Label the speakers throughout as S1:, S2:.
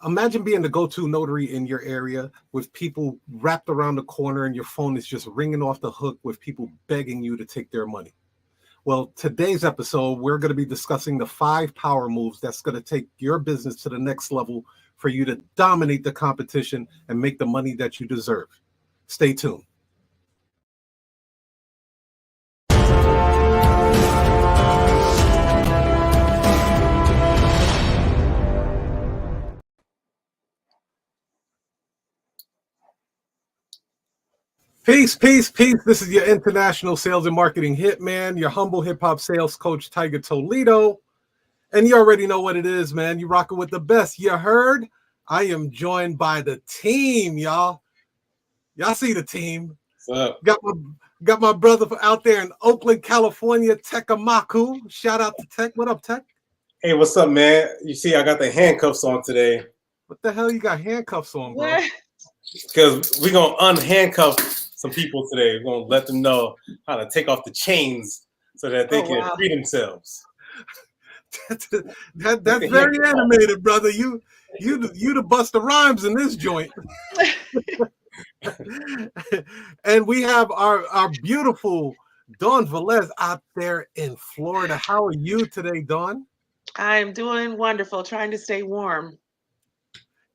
S1: Imagine being the go-to notary in your area with people wrapped around the corner and your phone is just ringing off the hook with people begging you to take their money. Well, today's episode, we're going to be discussing the 5 power moves that's going to take your business to the next level for you to dominate the competition and make the money that you deserve. Stay tuned. Peace, peace, peace. This is your international sales and marketing hitman, your humble hip-hop sales coach, Tiger Toledo. And you already know what it is, man. You rocking with the best. You heard? I am joined by the team, y'all. Y'all see the team.
S2: What's up?
S1: Got my brother out there in Oakland, California, TEKK AMAKU. Shout out to TEKK. What up, TEKK?
S2: Hey, what's up, man? You see, I got the handcuffs on today.
S1: What the hell you got handcuffs on, bro?
S2: Because we're going to unhandcuff some people today. We're going to let them know how to take off the chains so that they can free themselves.
S1: That's very animated, brother. You the Busta Rhymes in this joint. And we have our beautiful Dawn VELEZ out there in Florida. How are you today, Dawn?
S3: I'm doing wonderful, trying to stay warm.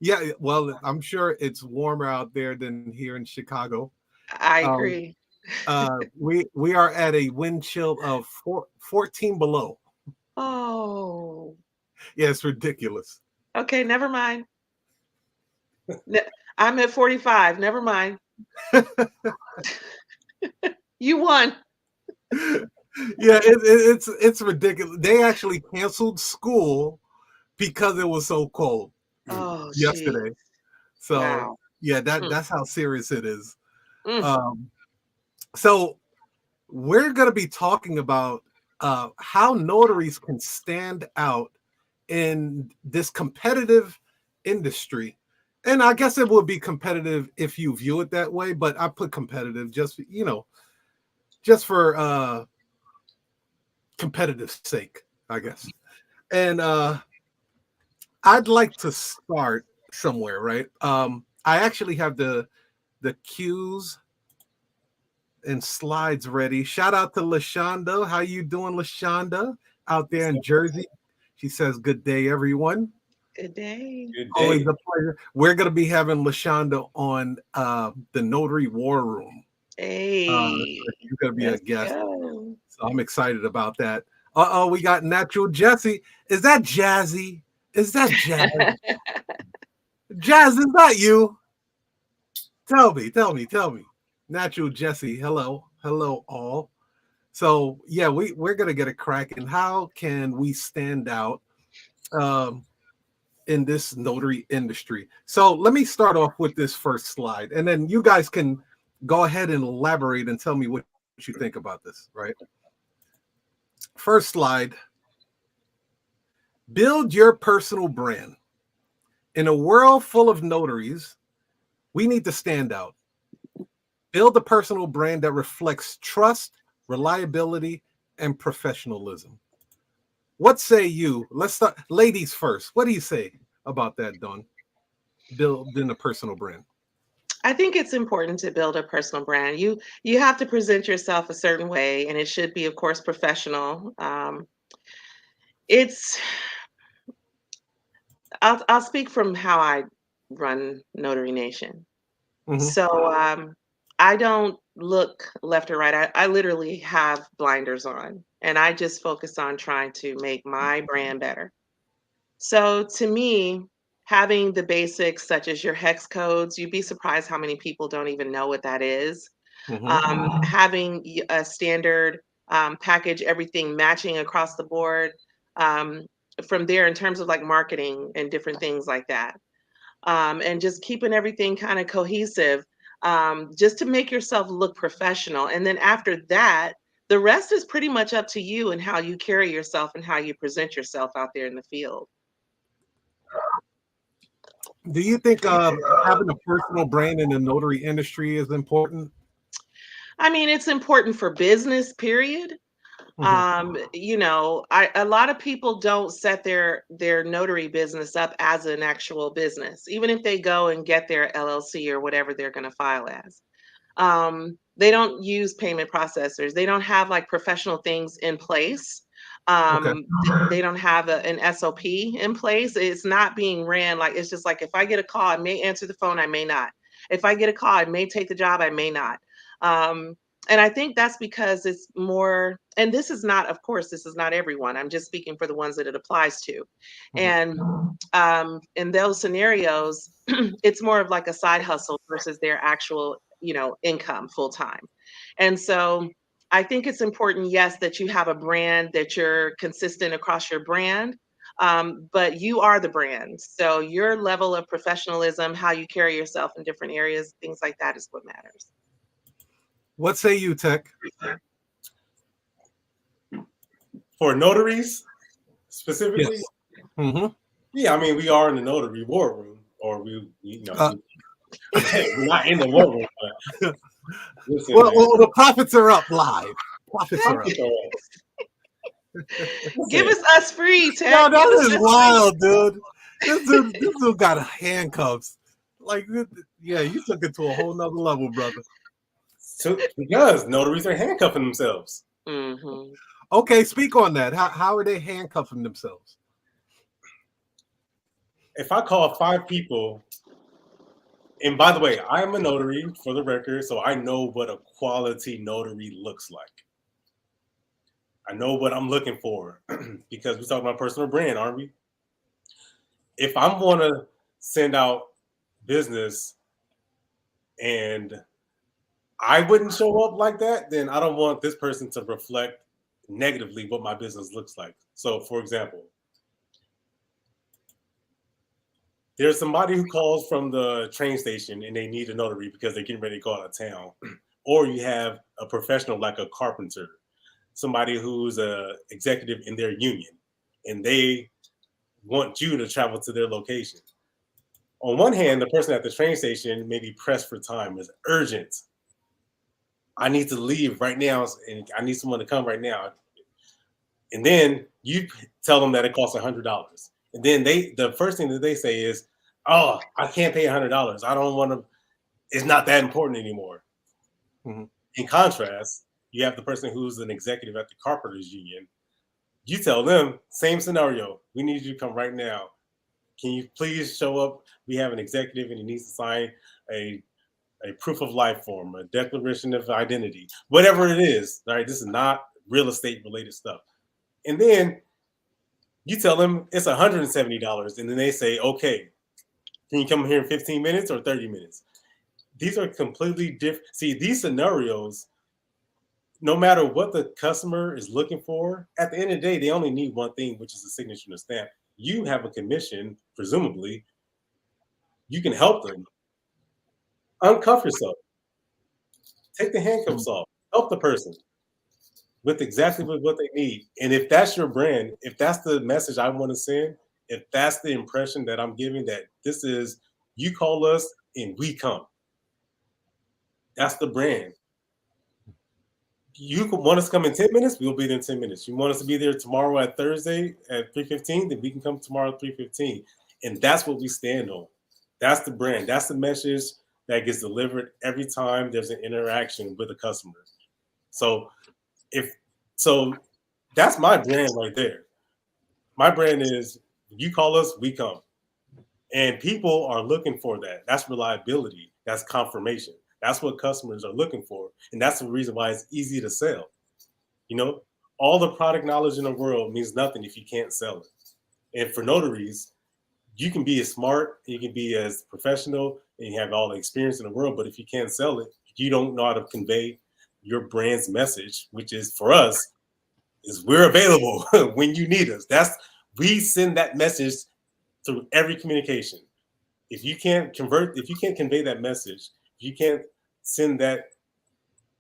S1: Yeah, well, I'm sure it's warmer out there than here in Chicago.
S3: I agree.
S1: We are at a wind chill of 14 below.
S3: Oh.
S1: Yeah, it's ridiculous.
S3: Okay, never mind. I'm at 45. Never mind. You won.
S1: Yeah, it's ridiculous. They actually canceled school because it was so cold yesterday.
S3: Geez.
S1: So
S3: wow.
S1: Yeah, that's how serious it is. So we're going to be talking about how notaries can stand out in this competitive industry. And I guess it would be competitive if you view it that way, but I put competitive just for competitive sake, I guess. And I'd like to start somewhere, right? I actually have the cues and slides ready. Shout out to LaShonda. How you doing, LaShonda, out there in Jersey? She says, good day, everyone.
S3: Good day.
S2: Good day.
S1: Always a pleasure. We're going to be having LaShonda on the Notary War Room.
S3: Hey.
S1: You're going to be a guest. So I'm excited about that. Uh-oh, we got Natural Jesse. Is that Jazzy? Is that Jazz? Jazz, is that you? Tell me. Natural Jesse, hello all. So yeah, we're gonna get a crack in how can we stand out in this notary industry. So let me start off with this first slide, and then you guys can go ahead and elaborate and tell me what you think about this, right? First slide. Build your personal brand. In a world full of notaries, we need to stand out. Build a personal brand that reflects trust, reliability, and professionalism. What say you? Let's start, ladies first. What do you say about that, Dawn? Building a personal brand.
S3: I think it's important to build a personal brand. You have to present yourself a certain way, and it should be, of course, professional. I'll speak from how I run Notary Nation.
S1: Mm-hmm.
S3: So I don't look left or right. I literally have blinders on, and I just focus on trying to make my brand better. So to me, having the basics such as your hex codes, you'd be surprised how many people don't even know what that is.
S1: Mm-hmm.
S3: Having a standard package, everything matching across the board. From there, in terms of like marketing and different things like that. And just keeping everything kind of cohesive, just to make yourself look professional. And then after that, the rest is pretty much up to you and how you carry yourself and how you present yourself out there in the field.
S1: Do you think having a personal brand in the notary industry is important?
S3: I mean, it's important for business, period. You know, a lot of people don't set their notary business up as an actual business, even if they go and get their LLC or whatever they're going to file as. They don't use payment processors. They don't have like professional things in place. They don't have an SOP in place. It's not being ran like, it's just like, if I get a call, I may answer the phone, I may not. If I get a call, I may take the job, I may not. And I think that's because it's more, and this is not, of course, this is not everyone. I'm just speaking for the ones that it applies to. And in those scenarios, it's more of like a side hustle versus their actual, you know, income full time. And so I think it's important, yes, that you have a brand, that you're consistent across your brand, but you are the brand. So your level of professionalism, how you carry yourself in different areas, things like that is what matters.
S1: What say you, TEKK?
S2: For notaries, specifically?
S1: Yes.
S2: Yeah, I mean, we are in the notary war room, or you know, we're not in the war room. But listen,
S1: well, the profits are up live. Profits are up.
S3: Give us free, TEKK.
S1: No, that is wild, dude. This dude got handcuffs. Like, yeah, you took it to a whole nother level, brother.
S2: So, because notaries are handcuffing themselves.
S1: Okay, speak on that. How are they handcuffing themselves?
S2: If I call 5 people, and by the way, I'm a notary for the record, so I know what a quality notary looks like. I know what I'm looking for because we're talking about personal brand, aren't we? If I'm going to send out business and I wouldn't show up like that, then I don't want this person to reflect negatively what my business looks like. So, for example, there's somebody who calls from the train station and they need a notary because they're getting ready to go out of town. Or you have a professional like a carpenter, somebody who's an executive in their union, and they want you to travel to their location. On one hand, the person at the train station may be pressed for time, it's urgent. I need to leave right now, and I need someone to come right now. And then you tell them that it costs $100. And then the first thing that they say is, oh, I can't pay $100. I don't want to, it's not that important anymore. In contrast, you have the person who's an executive at the carpenters union. You tell them, same scenario, we need you to come right now. Can you please show up? We have an executive and he needs to sign a proof of life form, a declaration of identity, whatever it is, right? This is not real estate related stuff. And then you tell them it's $170. And then they say, okay, can you come here in 15 minutes or 30 minutes? These are completely different. See, these scenarios, no matter what the customer is looking for, at the end of the day, they only need one thing, which is a signature and a stamp. You have a commission, presumably. You can help them. Uncuff yourself. Take the handcuffs off. Help the person with exactly what they need. And if that's your brand, if that's the message I want to send, if that's the impression that I'm giving, that this is, you call us and we come. That's the brand. You want us to come in 10 minutes, we'll be there in 10 minutes. You want us to be there tomorrow at Thursday at 3:15, then we can come tomorrow at 3:15. And that's what we stand on. That's the brand. That's the message that gets delivered every time there's an interaction with a customer. So that's my brand right there. My brand is, you call us, we come. And people are looking for that. That's reliability. That's confirmation. That's what customers are looking for. And that's the reason why it's easy to sell. You know, all the product knowledge in the world means nothing if you can't sell it. And for notaries, you can be as smart, you can be as professional, and you have all the experience in the world. But if you can't sell it, you don't know how to convey your brand's message, which is, for us, is we're available when you need us. We send that message through every communication. If you can't convey that message, if you can't send that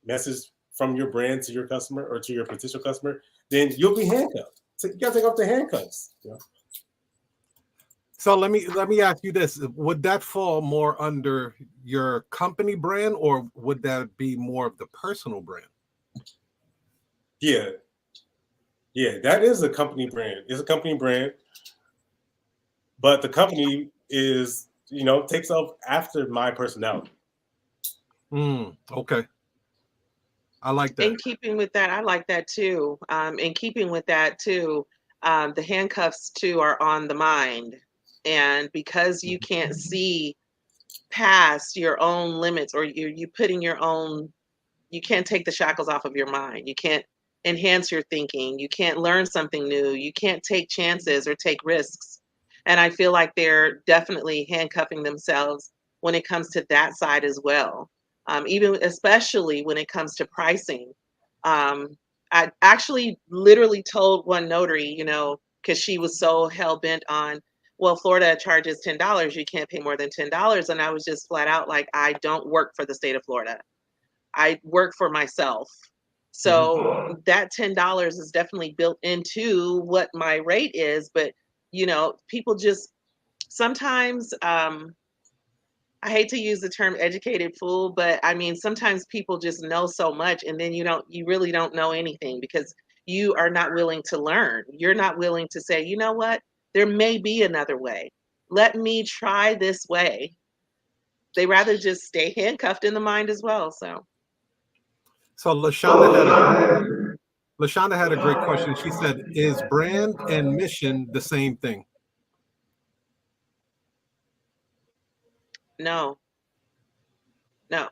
S2: message from your brand to your customer or to your potential customer, then you'll be handcuffed. So you gotta take off the handcuffs. You know?
S1: So let me ask you this: would that fall more under your company brand, or would that be more of the personal brand?
S2: Yeah, Yeah, that is a company brand. It's a company brand, but the company is, takes off after my personality.
S1: Okay. I like that.
S3: In keeping with that, I like that too. In keeping with that too, the handcuffs too are on the mind. And because you can't see past your own limits, or you putting your own, you can't take the shackles off of your mind. You can't enhance your thinking. You can't learn something new. You can't take chances or take risks. And I feel like they're definitely handcuffing themselves when it comes to that side as well. Even especially when it comes to pricing. Um, I actually literally told one notary, because she was so hell bent on, well, Florida charges $10. You can't pay more than $10. And I was just flat out like, I don't work for the state of Florida. I work for myself. So that $10 is definitely built into what my rate is. But, people just sometimes, I hate to use the term educated fool, but I mean, sometimes people just know so much and then you really don't know anything because you are not willing to learn. You're not willing to say, you know what? There may be another way. Let me try this way. They rather just stay handcuffed in the mind as well. So,
S1: So Lashonda had a great question. She said, "Is brand and mission the same thing?"
S3: no, no.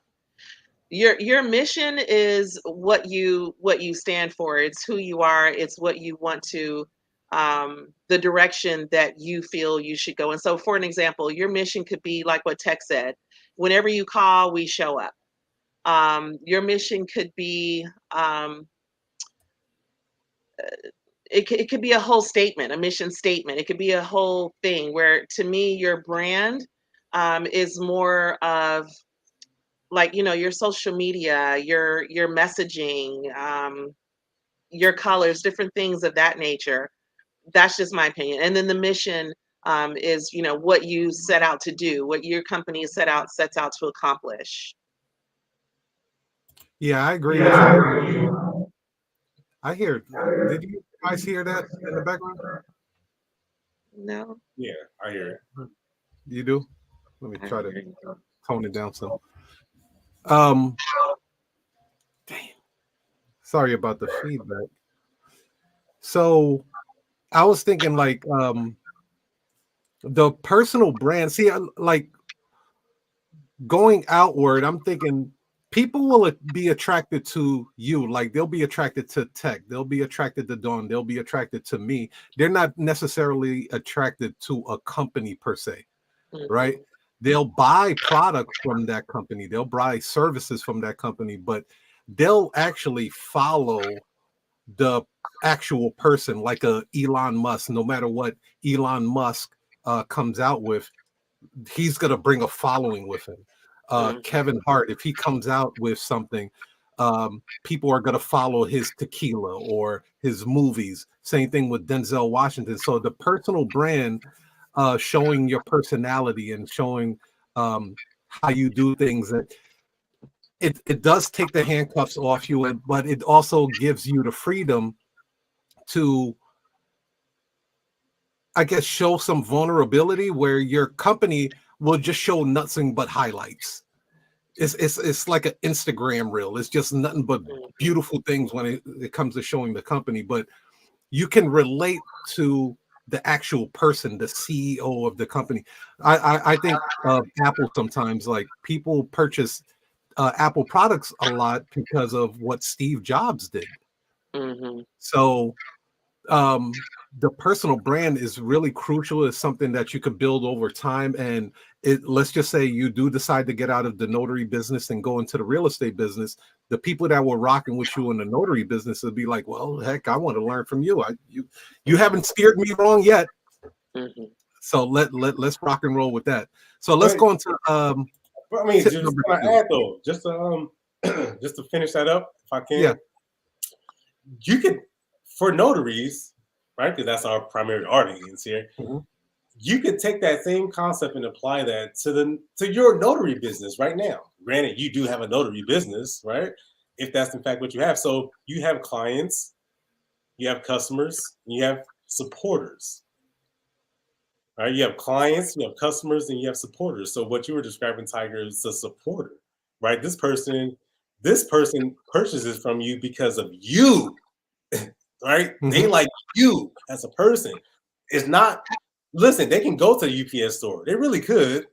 S3: Your mission is what you stand for. It's who you are. It's what you want to, the direction that you feel you should go. And so, for an example, your mission could be like what TEKK said: whenever you call, we show up. Your mission could be, it could be a whole statement, a mission statement. It could be a whole thing where, to me, your brand, is more of, like, your social media, your messaging, your colors, different things of that nature. That's just my opinion. And then the mission, is, what you set out to do, what your company sets out to accomplish.
S1: Yeah, I agree with you. I hear. Did you guys hear that in the background?
S3: No,
S2: Yeah, I hear it.
S1: You do. Let me
S3: I
S1: try to
S3: agree.
S1: tone it down some. Um, damn. Sorry about the feedback. So I was thinking like the personal brand. See, like going outward, I'm thinking people will be attracted to you. Like they'll be attracted to TEKK. They'll be attracted to Dawn. They'll be attracted to me. They're not necessarily attracted to a company per se, right?
S3: Mhm.
S1: They'll buy products from that company. They'll buy services from that company, but they'll actually follow the actual person, like a Elon Musk. No matter what Elon Musk comes out with, he's going to bring a following with him.
S3: Mhm.
S1: Kevin Hart, if he comes out with something, people are going to follow his tequila or his movies. Same thing with Denzel Washington. So the personal brand, showing your personality and showing how you do things, it does take the handcuffs off you, but it also gives you the freedom to, I guess, show some vulnerability where your company will just show nothing but highlights. It's like an Instagram reel. It's just nothing but
S3: Mhm.
S1: beautiful things when it comes to showing the company. But you can relate to the actual person, the CEO of the company. I think of Apple sometimes. Like people purchase Apple products a lot because of what Steve Jobs did.
S3: Mhm.
S1: So um the personal brand is really crucial. It's something that you could build over time, and let's just say you do decide to get out of the notary business and go into the real estate business. The people that were rocking with you in the notary business would be like, well, heck, I want to learn from you. You
S3: Mhm.
S1: haven't steered me wrong yet,
S3: Mhm.
S1: so let's rock and roll with that. So let's
S2: But,
S1: go into
S2: but I mean,
S1: tip
S2: just
S1: number
S2: want to
S1: 2.
S2: add though, just to just to finish that up, if I
S1: Yeah.
S2: can, you could, for notaries, right? Because that's our primary audience here.
S1: Mhm.
S2: You could take that same concept and apply that to your notary business right now. Granted, you do have a notary business, right? If that's in fact what you have. So you have clients you have customers, and you have supporters. Right? You have clients, you have customers, and you have supporters. So what you were describing, Tiger, is a supporter, right? This person purchases from you because of you, right? They like you as a person. It's not, listen, they can go to the UPS store. They really could.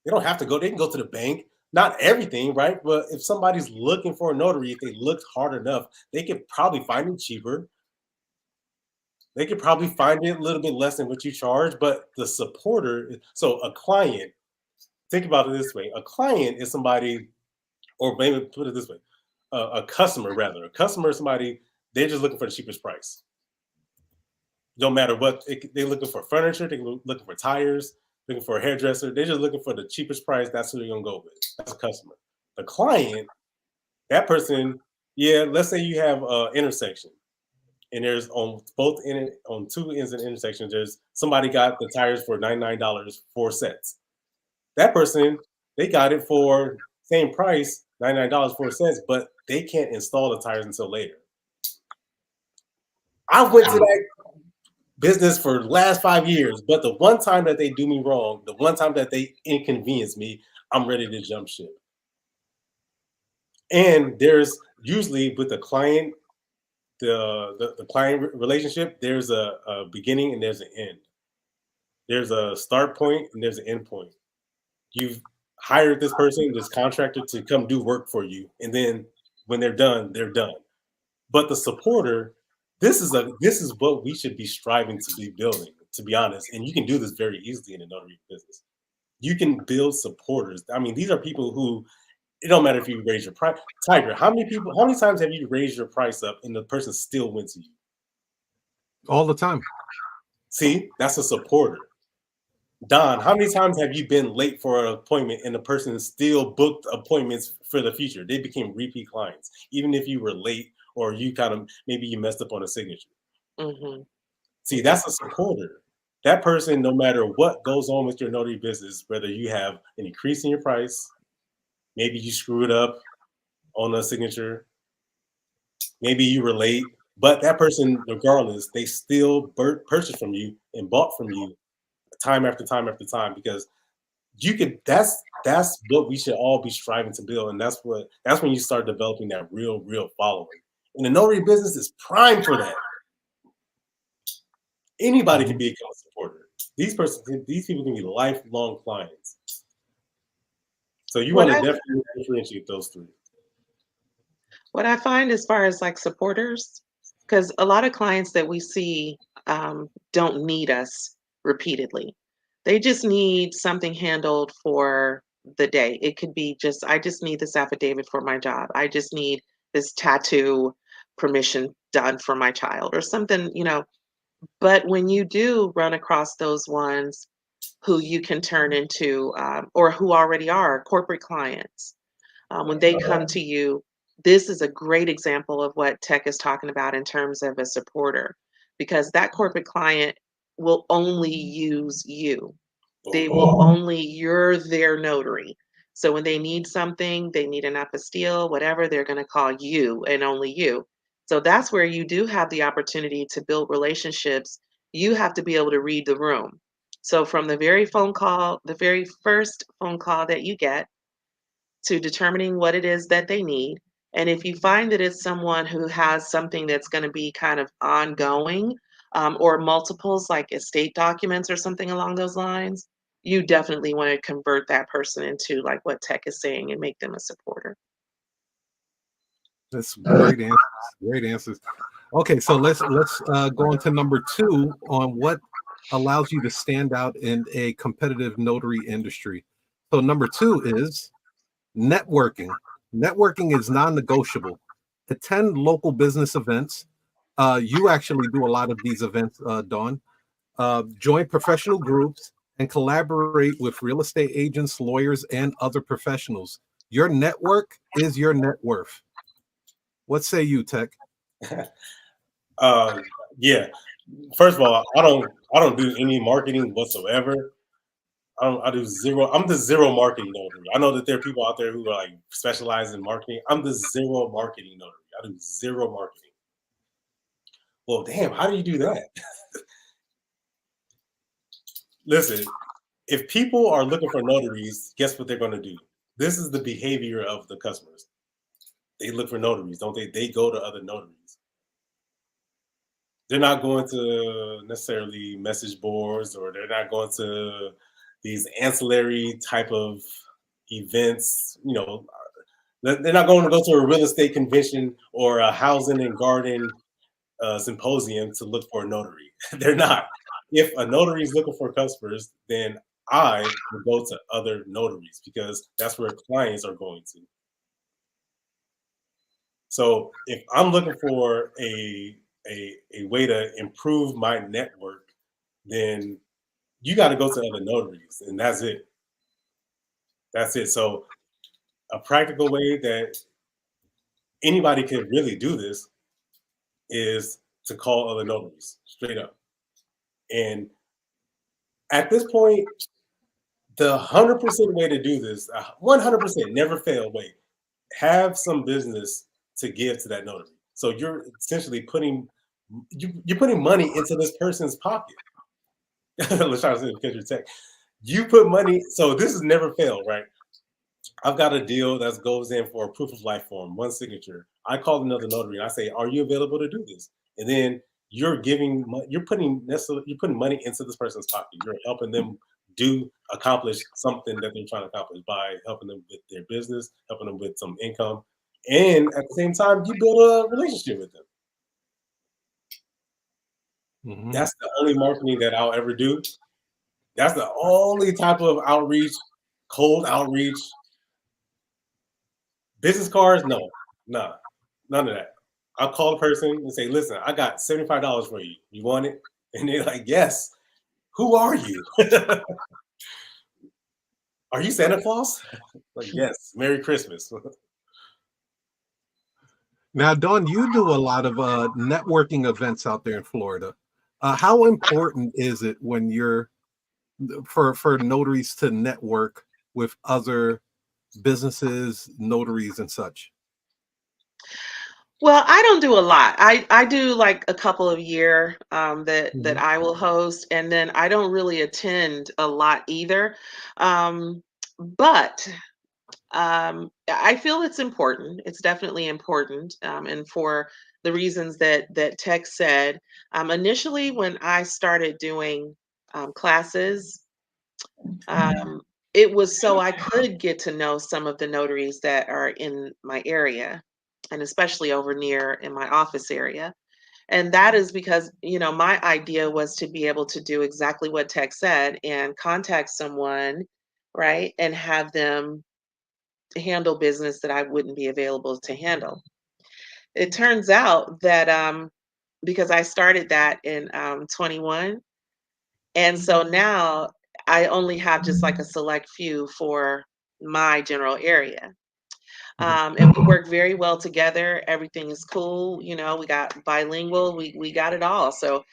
S2: They don't have to go. They can go to the bank. Not everything, right? But if somebody's looking for a notary, if they looked hard enough, they could probably find it cheaper. They could probably find it a little bit less than what you charge, but the supporter, so a client, think about it this way. A client is somebody, or maybe put it this way, a customer rather. A customer is somebody, they're just looking for the cheapest price. No matter what, they're looking for furniture, they're looking for tires, looking for a hairdresser. They're just looking for the cheapest price. That's who they're going to go with. That's a customer. The client, that person, yeah, let's say you have an intersection. And there's on two ends of the intersection, there's somebody got the tires for $99, 4 sets. That person, they got it for same price, $99, 4 sets, but they can't install the tires until later. I went to that business for the last 5 years, but the one time that they do me wrong, the one time that they inconvenience me, I'm ready to jump ship. And there's usually with the client, the client relationship, there's a beginning and there's an end. There's a start point and there's an end point. You've hired this person, this contractor, to come do work for you, and then when they're done, they're done. But the supporter, this is what we should be striving to be building, to be honest. And you can do this very easily in the notary business. You can build supporters. I mean, these are people who, it don't matter if you raise your price. Tiger, how many times have you raised your price up and the person still went to you?
S1: All the time.
S2: See, that's a supporter. Don, how many times have you been late for an appointment and the person still booked appointments for the future? They became repeat clients, even if you were late or you maybe you messed up on a signature.
S3: Mm-hmm.
S2: See, that's a supporter. That person, no matter what goes on with your notary business, whether you have an increase in your price, maybe you screwed up on a signature, maybe you were late, but that person, regardless, they still purchased from you and bought from you time after time after time, because that's what we should all be striving to build. And that's when you start developing that real following. And the notary business is prime for that. Anybody can be a supporter. These people can be lifelong clients. So you want to definitely differentiate those three.
S3: What I find as far as like supporters, because a lot of clients that we see don't need us repeatedly. They just need something handled for the day. It could be I just need this affidavit for my job. I just need this tattoo permission done for my child or something, But when you do run across those ones who you can turn into, or who already are corporate clients, when they come to you, this is a great example of what TEKK is talking about in terms of a supporter, because that corporate client will only use you. You're their notary. So when they need something, they need an apostille, whatever, they're going to call you and only you. So that's where you do have the opportunity to build relationships. You have to be able to read the room. So from the very first phone call that you get, to determining what it is that they need. And if you find that it's someone who has something that's going to be kind of ongoing, or multiples like estate documents or something along those lines, you definitely want to convert that person into like what TEKK is saying and make them a supporter.
S1: That's great answers. Great answers. Okay, so let's go on to number 2 on what allows you to stand out in a competitive notary industry. So number 2 is networking. Networking is non-negotiable. Attend local business events. You actually do a lot of these events, Dawn. Join professional groups and collaborate with real estate agents, lawyers, and other professionals. Your network is your net worth. What say you, TEKK?
S2: Yeah. First of all, I don't do any marketing whatsoever. I do zero. I'm the zero marketing notary. I know that there are people out there who are like specialize in marketing. I'm the zero marketing notary. I do zero marketing. Well, damn, how do you do that? Listen, if people are looking for notaries, guess what they're going to do? This is the behavior of the customers. They look for notaries, don't they? They go to other notaries. They're not going to necessarily message boards, or they're not going to these ancillary type of events. You know, they're not going to go to a real estate convention or a housing and garden symposium to look for a notary. They're not. If a notary is looking for customers, then I will go to other notaries because that's where clients are going to. So if I'm looking for a way to improve my network, then you got to go to other notaries, and that's it. That's it. So a practical way that anybody can really do this is to call other notaries straight up. And at this point, the 100% way to do this, 100% never fail way, have some business to give to that notary. So you're essentially putting you're putting money into this person's pocket. Let's try to say because you're tech. You put money, so this has never failed, right? I've got a deal that goes in for a proof of life form, one signature. I call another notary and I say, "Are you available to do this?" And then you're putting money into this person's pocket. You're helping them accomplish something that they're trying to accomplish by helping them with their business, helping them with some income, and at the same time, you build a relationship with them.
S1: Mhm.
S2: That's the only marketing that I'll ever do. That's the only type of outreach, cold outreach. Business cards, no, nah, none of that. I'll call a person and say, "Listen, I got $75 for you. You want it?" And they're like, "Yes." Who are you? Are you Santa Claus? Like, yes. Merry Christmas.
S1: Now, Dawn, you do a lot of networking events out there in Florida. How important is it when you're for notaries to network with other businesses, notaries, and such?
S3: Well, I don't do a lot. I do like a couple of year that
S1: Mhm.
S3: I will host, and then I don't really attend a lot either. But I feel it's important. It's definitely important, and for the reasons that TEKK said. Initially, when I started doing classes, um, it was so I could get to know some of the notaries that are in my area, and especially over near in my office area. And that is because, my idea was to be able to do exactly what TEKK said and contact someone, right, and have them handle business that I wouldn't be available to handle. It turns out that because I started that in 21, and so now I only have just like a select few for my general area.
S1: Mhm.
S3: And we work very well together. Everything is cool. We got bilingual, we got it all. So,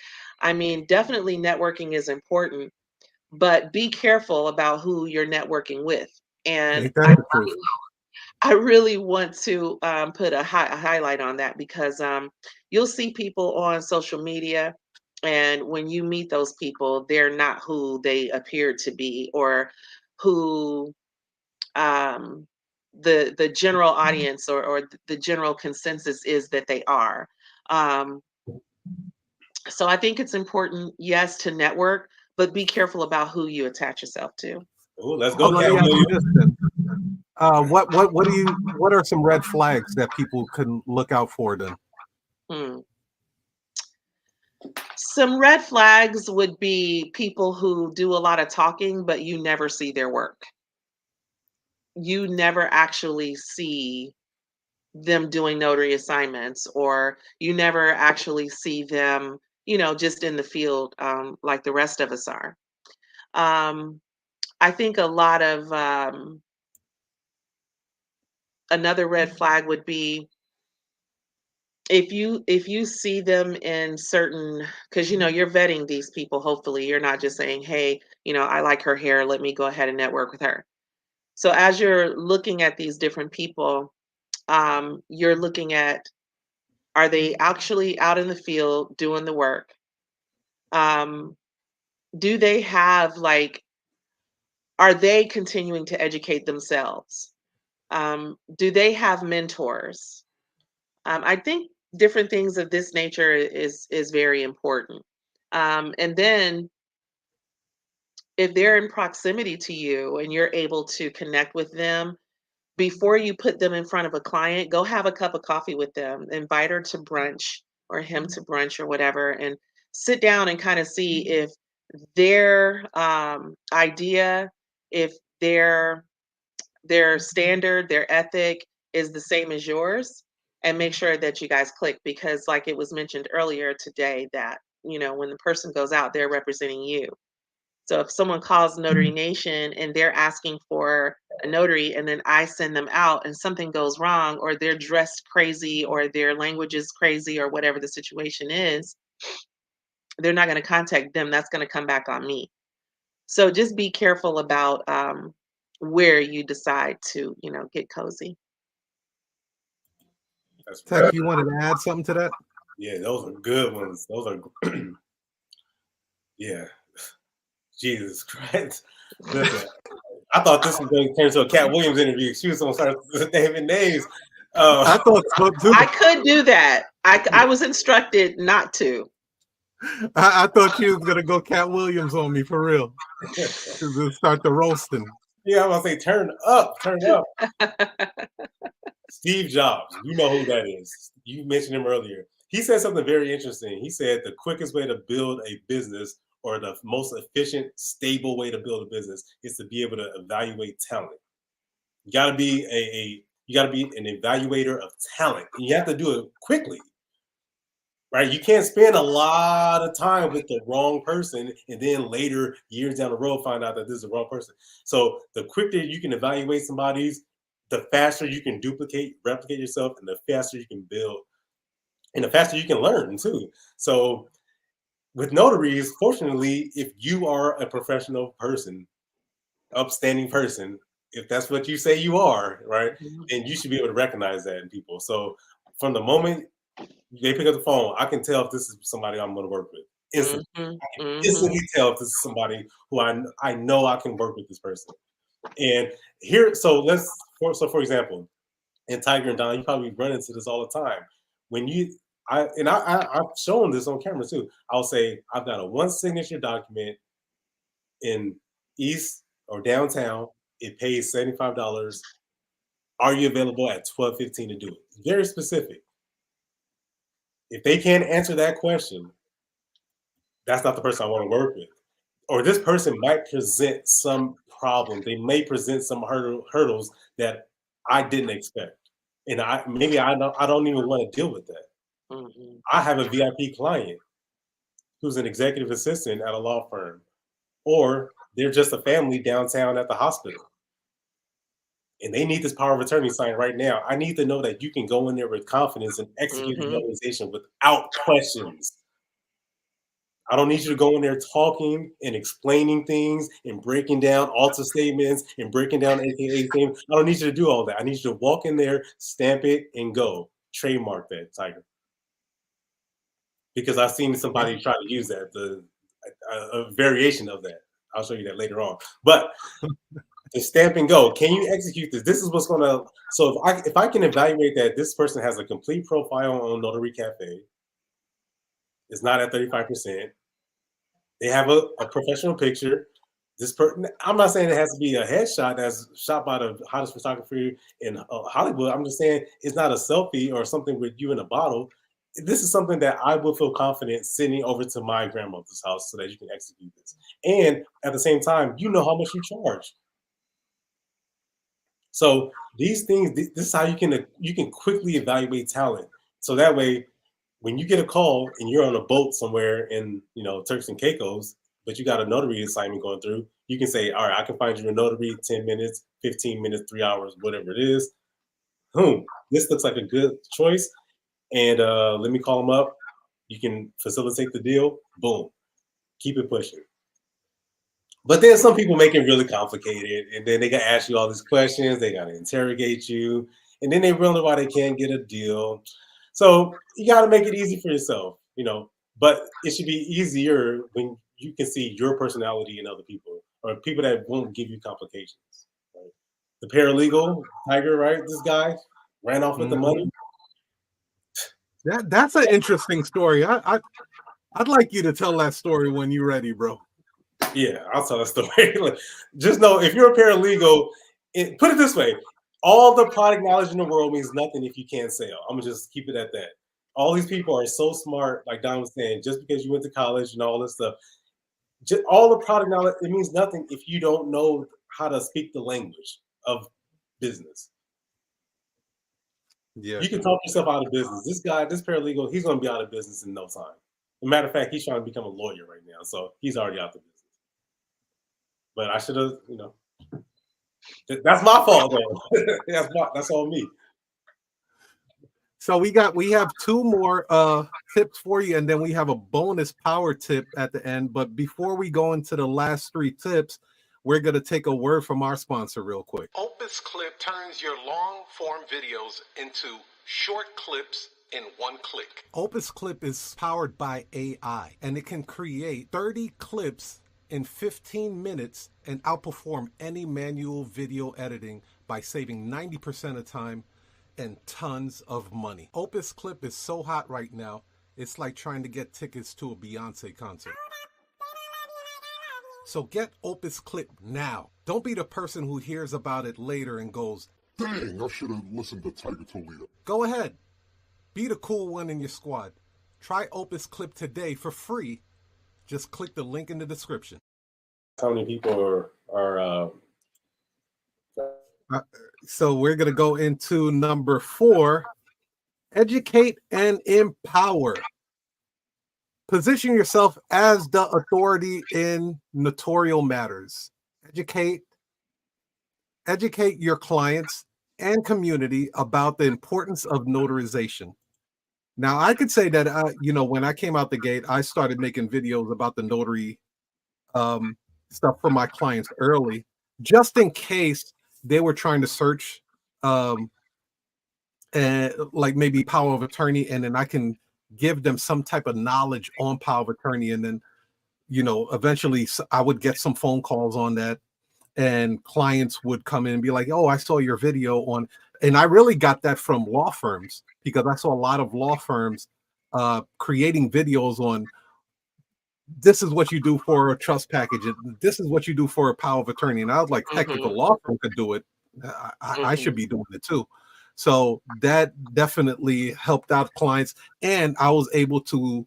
S3: I mean, definitely networking is important, but be careful about who you're networking with. And
S1: Ain't that the truth?
S3: I really want to put a highlight on that because you'll see people on social media, and when you meet those people, they're not who they appear to be or who um, the general audience or the general consensus is that they are. Um, so I think it's important, yes, to network, but be careful about who you attach yourself to.
S2: Oh, let's
S1: Oh,
S2: go,
S1: let
S2: Cat
S1: me ask you
S2: Williams.
S1: this then. What are some red flags that people can look out for then?
S3: Hmm. Some red flags would be people who do a lot of talking, but you never see their work. You never actually see them doing notary assignments, or you never actually see them, just in the field like the rest of us are. Um, I think a lot of another red flag would be if you see them in certain, because you're vetting these people. Hopefully you're not just saying, hey, I like her hair, let me go ahead and network with her. So as you're looking at these different people, you're looking at Are they actually out in the field doing the work? Do they have like, are they continuing to educate themselves? Do they have mentors? I think different things of this nature is very important. And then if they're in proximity to you and you're able to connect with them before you put them in front of a client, go have a cup of coffee with them, invite her to brunch or him to brunch or whatever, and sit down and kind of see if their idea, if their standard, their ethic is the same as yours, and make sure that you guys click, because like it was mentioned earlier today that, you know, when the person goes out, they're representing you. So if someone calls Notary Nation and they're asking for a notary and then I send them out and something goes wrong, or they're dressed crazy or their language is crazy or whatever the situation is, they're not going to contact them. That's going to come back on me. So just be careful about where you decide to, you know, get cozy.
S1: TEKK, you wanted to add something to that?
S2: Yeah, those are good ones. Those are, yeah. Jesus Christ. Listen, I thought this was going to turn into a Cat Williams interview. She was going to start naming names.
S1: I thought so too.
S3: I could do that. I was instructed not to.
S1: I thought you was gonna go Cat Williams on me for real. Start the roasting.
S2: Yeah, I'm gonna say turn up. Steve Jobs, you know who that is. You mentioned him earlier. He said something very interesting. He said the quickest way to build a business, or the most efficient, stable way to build a business, is to be able to evaluate talent. You gotta be an evaluator of talent. And you have to do it quickly. Right? You can't spend a lot of time with the wrong person and then later, years down the road, find out that this is the wrong person. So the quicker you can evaluate somebody's, the faster you can replicate yourself, and the faster you can build, and the faster you can learn too. So with notaries, fortunately, if you are a professional person, upstanding person, if that's what you say you are, right, then you should be able to recognize that in people. So from the moment they pick up the phone, I can tell if this is somebody I'm going to work with instantly. I can instantly tell if this is somebody who I know I can work with this person. And here, so for example, in Tiger and Don, you probably run into this all the time. When I've shown this on camera too. I'll say, I've got a one signature document in East or downtown. It pays $75. Are you available at 12:15 to do it? Very specific. If they can't answer that question, that's not the person I want to work with. Or this person might present some problem. They may present some hurdles that I didn't expect. And I don't even want to deal with that. I have a VIP client who's an executive assistant at a law firm, or they're just a family downtown at the hospital, and they need this power of attorney signed right now. I need to know that you can go in there with confidence and execute the organization without questions. I don't need you to go in there talking and explaining things and breaking down alter statements and breaking down AKA things. I don't need you to do all that. I need you to walk in there, stamp it, and go. Trademark that, Tiger. Because I've seen somebody try to use that, a variation of that. I'll show you that later on. But the stamp and go. Can you execute this? This is what's going to. So if I can evaluate that this person has a complete profile on Notary Cafe, it's not at 35%. They have a professional picture. This person. I'm not saying it has to be a headshot that's shot by the hottest photographer in Hollywood. I'm just saying it's not a selfie or something with you in a bottle. This is something that I will feel confident sending over to my grandmother's house so that you can execute this. And at the same time, you know how much you charge. So these things, this is how you can quickly evaluate talent. So that way, when you get a call and you're on a boat somewhere in Turks and Caicos, but you got a notary assignment going through, you can say, all right, I can find you a notary 10 minutes, 15 minutes, 3 hours, whatever it is. This looks like a good choice. And let me call them up. You can facilitate the deal. Boom. Keep it pushing. But then some people make it really complicated, and then they got to ask you all these questions. They got to interrogate you, and then they wonder why they can't get a deal. So you got to make it easy for yourself, but it should be easier when you can see your personality in other people or people that won't give you complications. Right? The paralegal, Tiger, right? This guy ran off with the money.
S1: That's an interesting story. I'd like you to tell that story when you're ready, bro.
S2: Yeah, I'll tell that story. Just know if you're a paralegal, put it this way: all the product knowledge in the world means nothing if you can't sell. I'm gonna just keep it at that. All these people are so smart, like Don was saying, just because you went to college and all this stuff. Just all the product knowledge, it means nothing if you don't know how to speak the language of business.
S1: Yeah.
S2: You can talk yourself out of business. This guy, this paralegal, he's going to be out of business in no time. As a matter of fact, he's trying to become a lawyer right now, so he's already out of business. But I should have, that's my fault though. That's on me.
S1: So we have two more tips for you, and then we have a bonus power tip at the end. But before we go into the last three tips, we're going to take a word from our sponsor real quick.
S4: Opus Clip turns your long form videos into short clips in one click.
S1: Opus Clip is powered by AI, and it can create 30 clips in 15 minutes and outperform any manual video editing by saving 90% of time and tons of money. Opus Clip is so hot right now, it's like trying to get tickets to a Beyonce concert. So get Opus Clip now. Don't be the person who hears about it later and goes,
S5: "Dang, I should have listened to Tiger Toledo."
S1: Go ahead. Be the cool one in your squad. Try Opus Clip today for free. Just click the link in the description.
S2: How many people are
S1: so we're going to go into number 4, educate and empower. Position yourself as the authority in notarial matters. Educate your clients and community about the importance of notarization. Now, I could say that, when I came out the gate, I started making videos about the notary stuff for my clients early, just in case they were trying to search and like maybe power of attorney, and then I can give them some type of knowledge on power of attorney. And then, eventually I would get some phone calls on that, and clients would come in and be like, "Oh, I saw your video on," and I really got that from law firms, because I saw a lot of law firms creating videos on, this is what you do for a trust package, and this is what you do for a power of attorney. And I was like, heck, if a law firm could do it, I should be doing it too. So that definitely helped out clients. And I was able to,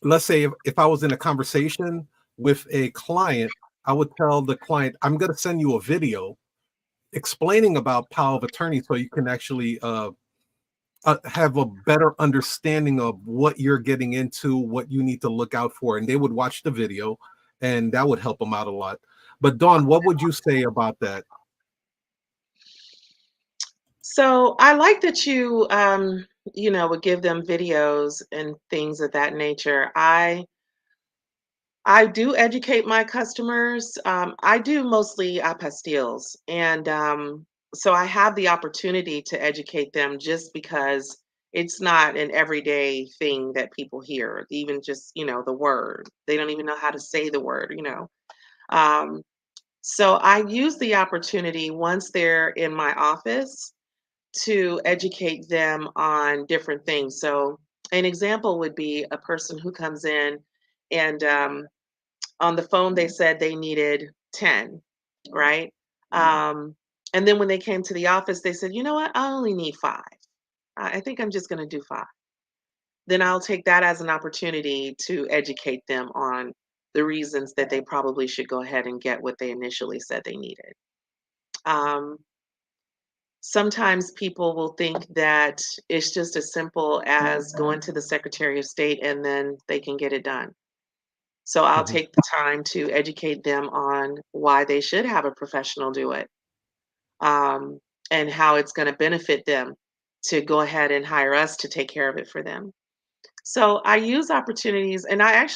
S1: let's say if I was in a conversation with a client, I would tell the client, I'm going to send you a video explaining about power of attorney, so you can actually have a better understanding of what you're getting into, what you need to look out for. And they would watch the video, and that would help them out a lot. But Dawn, what would you say about that?
S3: So I like that you, would give them videos and things of that nature. I do educate my customers. I do mostly apostilles, and so I have the opportunity to educate them, just because it's not an everyday thing that people hear. Even just the word, they don't even know how to say the word. Um, so I use the opportunity once they're in my office to educate them on different things. So an example would be a person who comes in, and on the phone they said they needed 10, right? And then when they came to the office, they said, "You know what? I only need 5. I think I'm just going to do 5." Then I'll take that as an opportunity to educate them on the reasons that they probably should go ahead and get what they initially said they needed. Um, Sometimes people will think that it's just as simple as going to the Secretary of State and then they can get it done. So I'll take the time to educate them on why they should have a professional do it, um, and how it's going to benefit them to go ahead and hire us to take care of it for them. So I use opportunities, and I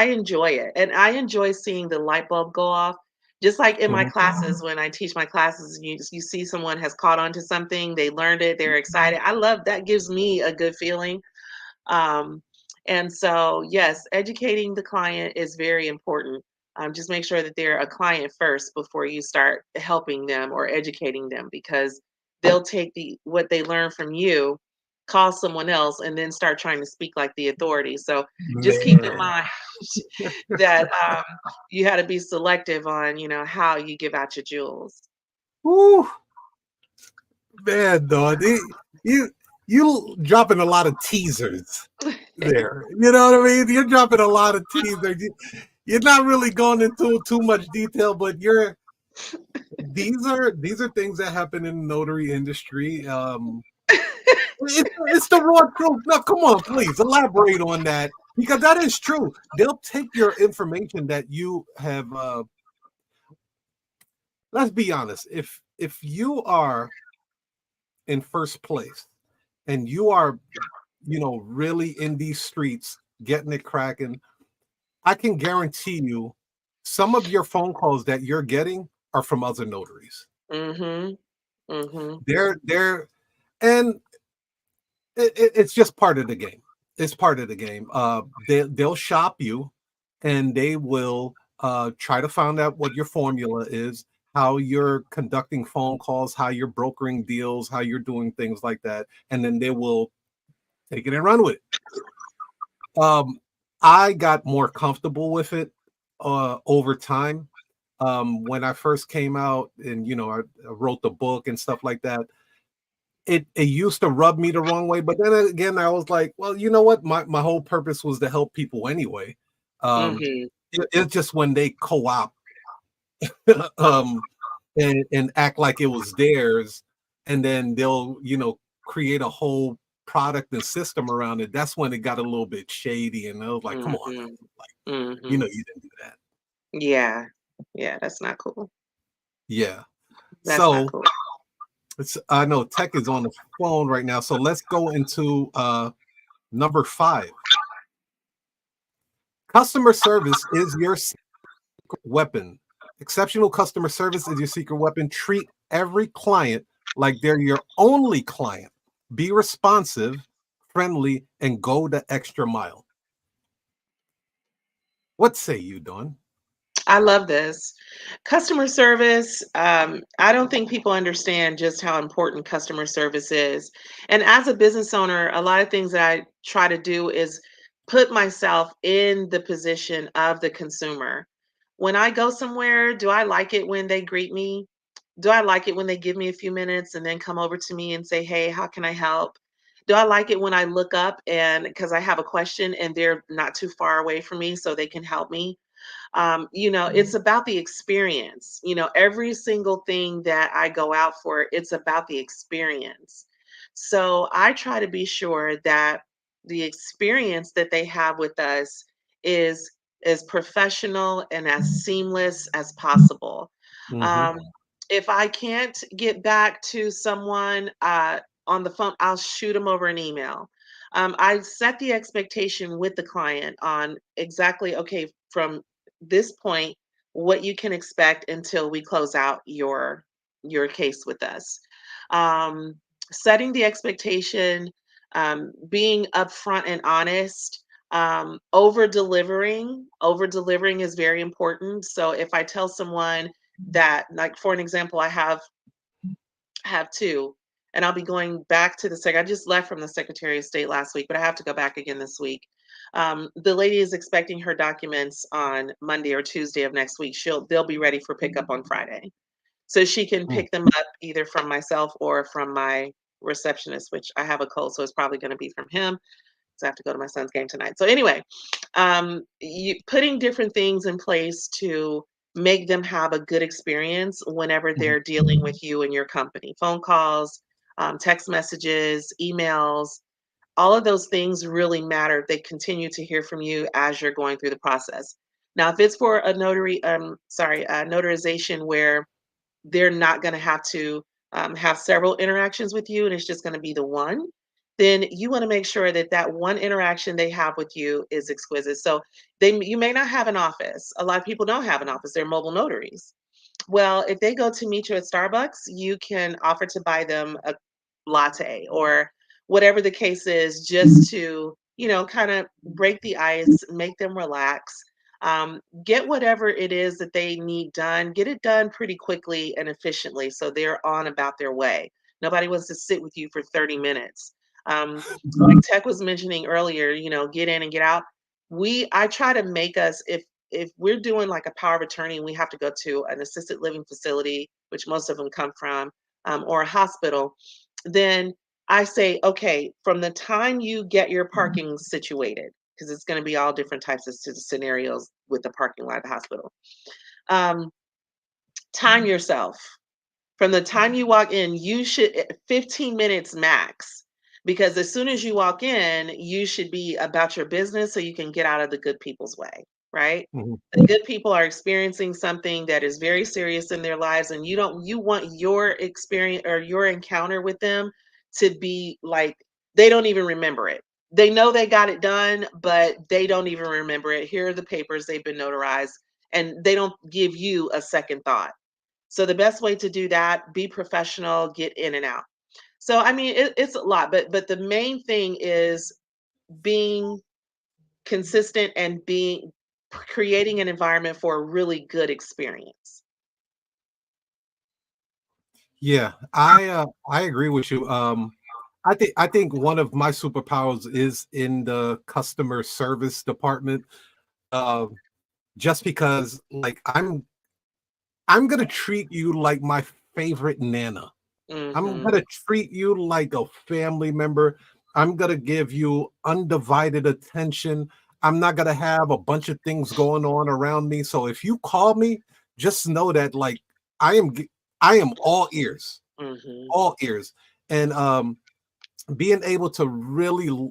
S3: enjoy it, and I enjoy seeing the light bulb go off, Just like in my
S1: Mhm.
S3: classes, when I teach my classes, you see someone has caught on to something, they learned it, they're excited. I love that, gives me a good feeling. Um, and so, yes, educating the client is very important. Just make sure that they're a client first before you start helping them or educating them, because they'll take what they learn from you, call someone else, and then start trying to speak like the authority. So just keep in
S1: Man.
S3: mind that you had to be selective on, how you give out your jewels.
S1: Woo, man, dog. You you dropping a lot of teasers there. You know what I mean? You're dropping a lot of teasers. You're not really going into too much detail, but these are things that happen in the notary industry. It's the raw truth. No, come on, please elaborate on that, because that is true. They'll take your information that you have. Let's be honest. If you are in first place and you are, really in these streets getting it cracking, I can guarantee you some of your phone calls that you're getting are from other notaries.
S3: Mhm. Mhm.
S1: They're and it's just part of the game. It's part of the game. They'll shop you, and they will try to find out what your formula is, how you're conducting phone calls, how you're brokering deals, how you're doing things like that, and then they will take it and run with it. I got more comfortable with it over time. When I first came out, and I wrote the book and stuff like that, it used to rub me the wrong way, but then again, I was like, well, you know what? My whole purpose was to help people anyway.
S3: Mhm.
S1: It's just when they co-opt um, and act like it was theirs, and then they'll create a whole product and system around it. That's when it got a little bit shady, and I was like, come on,
S3: Mhm.
S1: like
S3: Mhm.
S1: you didn't do that.
S3: Yeah. Yeah, that's not cool.
S1: Yeah.
S3: That's not
S1: So
S3: cool.
S1: I know Tech is on the phone right now, so let's go into number 5. Customer service is your secret weapon. Exceptional customer service is your secret weapon. Treat every client like they're your only client. Be responsive, friendly, and go the extra mile. What say you, Dawn?
S3: I love this. Customer service, I don't think people understand just how important customer service is. And as a business owner, a lot of things that I try to do is put myself in the position of the consumer. When I go somewhere, do I like it when they greet me? Do I like it when they give me a few minutes and then come over to me and say, "Hey, how can I help?" Do I like it when I look up and because I have a question and they're not too far away from me so they can help me? It's about the experience. Every single thing that I go out for, it's about the experience. So I try to be sure that the experience that they have with us is as professional and as seamless as possible.
S1: Mm-hmm.
S3: Um, if I can't get back to someone on the phone, I'll shoot them over an email. I set the expectation with the client on exactly, okay, from this point, what you can expect until we close out your case with us. Um, Setting the expectation, being upfront and honest, over delivering is very important. So if I tell someone that, like for an example, I have two, and I'll be going back to I just left from the Secretary of State last week, but I have to go back again this week. The lady is expecting her documents on Monday or Tuesday of next week. They'll be ready for pickup on Friday, so she can pick them up either from myself or from my receptionist, which I have a cold, so it's probably going to be from him. So I have to go to my son's game tonight. So anyway, putting different things in place to make them have a good experience whenever they're dealing with you and your company. Phone calls, text messages, emails, all of those things really matter. They continue to hear from you as you're going through the process. Now, if it's for a notarization where they're not going to have several interactions with you and it's just going to be the one, then you want to make sure that that one interaction they have with you is exquisite. So you may not have an office. A lot of people don't have an office. They're mobile notaries. Well, if they go to meet you at Starbucks, you can offer to buy them a latte or whatever the case is, just to, kind of break the ice, make them relax. Get whatever it is that they need done, get it done pretty quickly and efficiently so they're on about their way. Nobody wants to sit with you for 30 minutes. Like Tech was mentioning earlier, get in and get out. I try to make us, if we're doing like a power of attorney and we have to go to an assisted living facility, which most of them come from, or a hospital, then I say, okay, from the time you get your parking situated, because it's going to be all different types of scenarios with the parking lot at the hospital. Time yourself. From the time you walk in, you should 15 minutes max. Because as soon as you walk in, you should be about your business so you can get out of the good people's way, right?
S1: Mhm.
S3: The good people are experiencing something that is very serious in their lives, and you want your experience or your encounter with them to be like they don't even remember it. They know they got it done, but they don't even remember it. Here are the papers, they've been notarized, and they don't give you a second thought. So the best way to do that, be professional, get in and out. So I mean, it's a lot, but the main thing is being consistent and being creating an environment for a really good experience.
S1: Yeah, I agree with you. I think one of my superpowers is in the customer service department. Uh, just because like I'm gonna treat you like my favorite nana. I'm
S3: Hmm.
S1: gonna treat you like a family member. I'm gonna give you undivided attention. I'm not gonna have a bunch of things going on around me. So if you call me, just know that like I am I am
S3: Hmm.
S1: all ears. And being able to really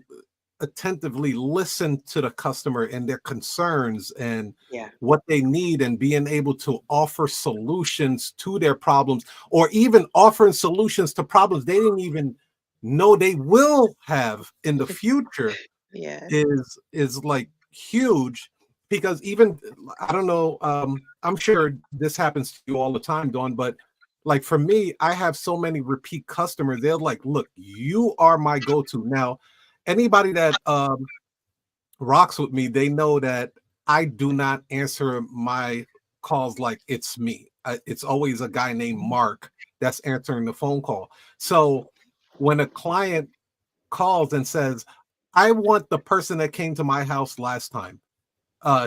S1: attentively listen to the customer and their concerns and
S3: Yeah.
S1: what they need, and being able to offer solutions to their problems, or even offering solutions to problems they didn't even know they will have in the future,
S3: Yes.
S1: is like huge. Because even I don't know, I'm sure this happens to you all the time, Dawn, but like for me, I have so many repeat customers. They're like, look, you are my go-to. Now anybody that rocks with me, they know that I do not answer my calls like it's me. It's always a guy named Mark that's answering the phone call. So when a client calls and says, I want the person that came to my house last time,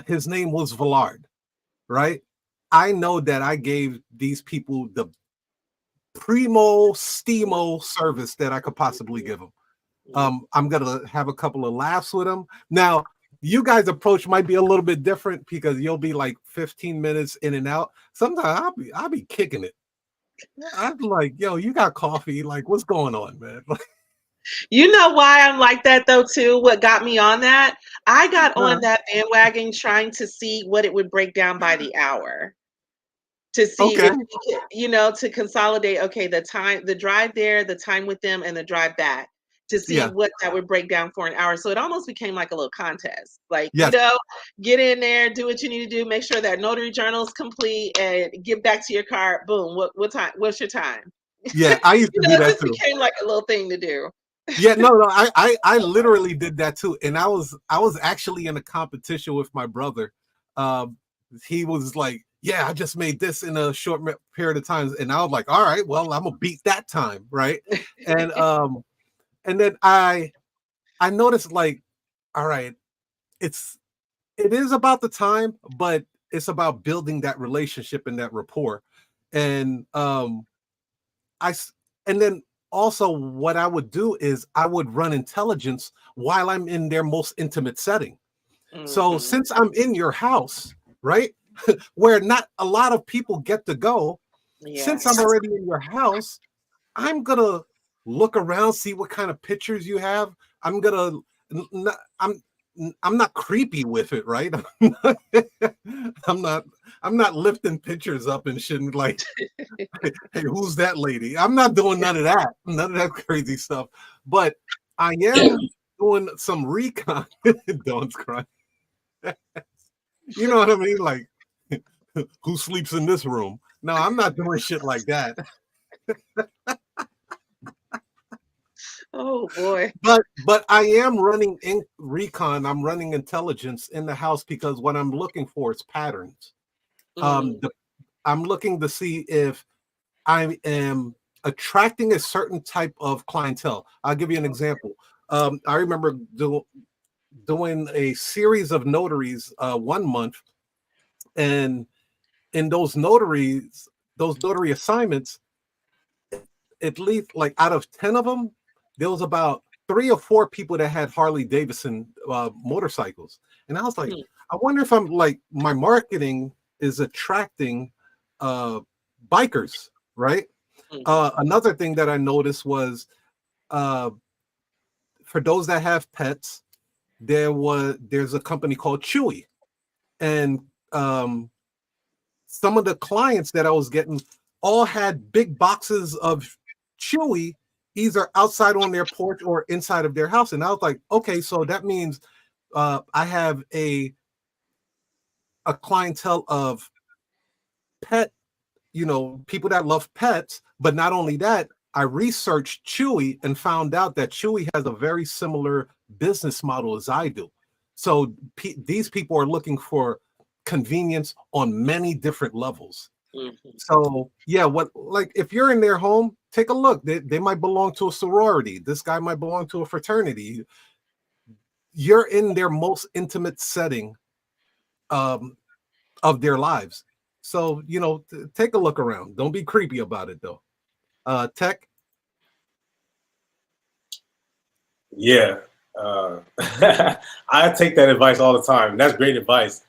S1: his name was Villard, right? I know that I gave these people the primo stimo service that I could possibly give them. I'm gonna have a couple of laughs with them. Now, you guys' approach might be a little bit different because you'll be like 15 minutes in and out. Sometimes I'll be kicking it. I'm like, yo, you got coffee? Like, what's going on, man?
S3: You know why I'm like that though too? What got me on that? I got on that bandwagon trying to see what it would break down by the hour. To see
S1: Okay,
S3: if we could, to consolidate, okay, the drive there, the time with them, and the drive back, to see
S1: yeah,
S3: what that would break down for an hour. So it almost became like a little contest. Like,
S1: yes,
S3: get in there, do what you need to do, make sure that notary journal is complete, and get back to your car. Boom. What time? What's your time?
S1: yeah. I used to do
S3: It
S1: that
S3: just
S1: too.
S3: became like a little thing to do.
S1: Yeah, no, I literally did that too, and I was actually in a competition with my brother. Um, he was like, "Yeah, I just made this in a short period of time," and I was like, "All right, well, I'm gonna beat that time, right?" And and then I noticed like, all right, it is about the time, but it's about building that relationship and that rapport, and I s- and then also what I would do is I would run intelligence while I'm in their most intimate setting. So
S3: Hmm.
S1: since I'm in your house, right, where not a lot of people get to go,
S3: Yeah.
S1: since I'm already in your house, I'm gonna look around, see what kind of pictures you have. I'm gonna, I'm not creepy with it, right? I'm not, I'm not lifting pictures up and shit and like, hey, who's that lady? I'm not doing none of that crazy stuff. But I am doing some recon. Dawn's crying. You know what I mean? Like, who sleeps in this room? No, I'm not doing shit like that.
S3: Oh boy.
S1: But I am running in recon. I'm running intelligence in the house because what I'm looking for is patterns.
S3: Mm.
S1: I'm looking to see if I am attracting a certain type of clientele. I'll give you an example. I remember doing a series of notaries 1 month, and in those notary assignments, at least like out of 10 of them, there was about 3 or 4 people that had Harley Davidson motorcycles. And I was like, I wonder if I'm like my marketing is attracting bikers, right? Another thing that I noticed was for those that have pets, there's a company called Chewy. And some of the clients that I was getting all had big boxes of Chewy either outside on their porch or inside of their house. And I was like, okay, so that means I have a clientele of pet, people that love pets. But not only that, I researched Chewy and found out that Chewy has a very similar business model as I do. So these people are looking for convenience on many different levels. So yeah, if you're in their home, take a look. They might belong to a sorority. This guy might belong to a fraternity. You're in their most intimate setting of their lives. So, take a look around. Don't be creepy about it though. TEKK.
S2: Yeah. I take that advice all the time. That's great advice.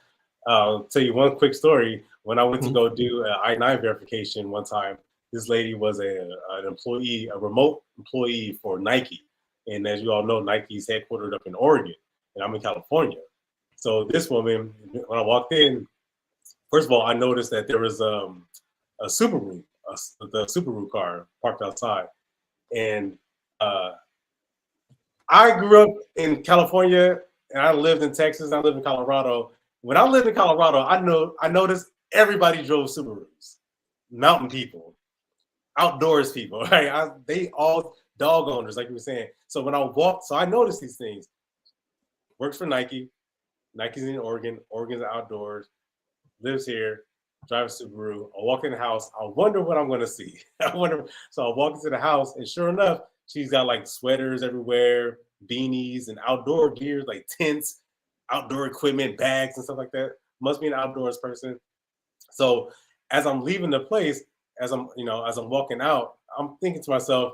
S2: I'll tell you one quick story. When I went to go do an I-9 verification one time, this lady was an employee, a remote employee for Nike. And as you all know, Nike's headquartered up in Oregon, and I'm in California. So this woman, when I walked in, first of all, I noticed that there was a Subaru, the Subaru car parked outside. And I grew up in California, and I lived in Texas. I lived in Colorado. When I lived in Colorado, I noticed everybody drove Subarus. Mountain people, outdoors people, right? They all dog owners, like you were saying. So when I walked, so I noticed these things. Works for Nike. Nike's in Oregon. Oregon's outdoors. Lives here. Drives Subaru. I walk in the house. I wonder what I'm going to see. So I walk into the house, and sure enough, she's got like sweaters everywhere, beanies, and outdoor gear, like tents, outdoor equipment, bags, and stuff like that. Must be an outdoors person. So as I'm leaving the place, as I'm walking out, I'm thinking to myself,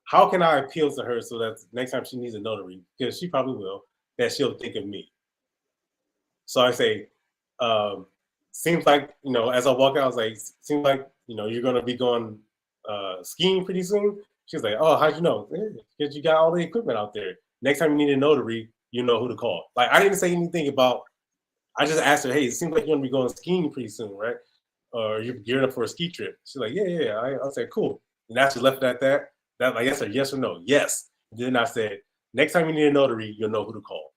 S2: how can I appeal to her so that next time she needs a notary, because she probably will, that she'll think of me. So I say, seems like, as I walk out, I was like, seems like, you're going to be going skiing pretty soon. She's like, oh, how'd you know? Because you got all the equipment out there. Next time you need a notary, you know who to call. Like, I didn't say anything about, I just asked her, hey, it seems like you're going to be going skiing pretty soon, right? Or you're gearing up for a ski trip. She's like, yeah. I said, cool. And after left it at that, like, I said, yes or no? Yes. And then I said, next time you need a notary, you'll know who to call.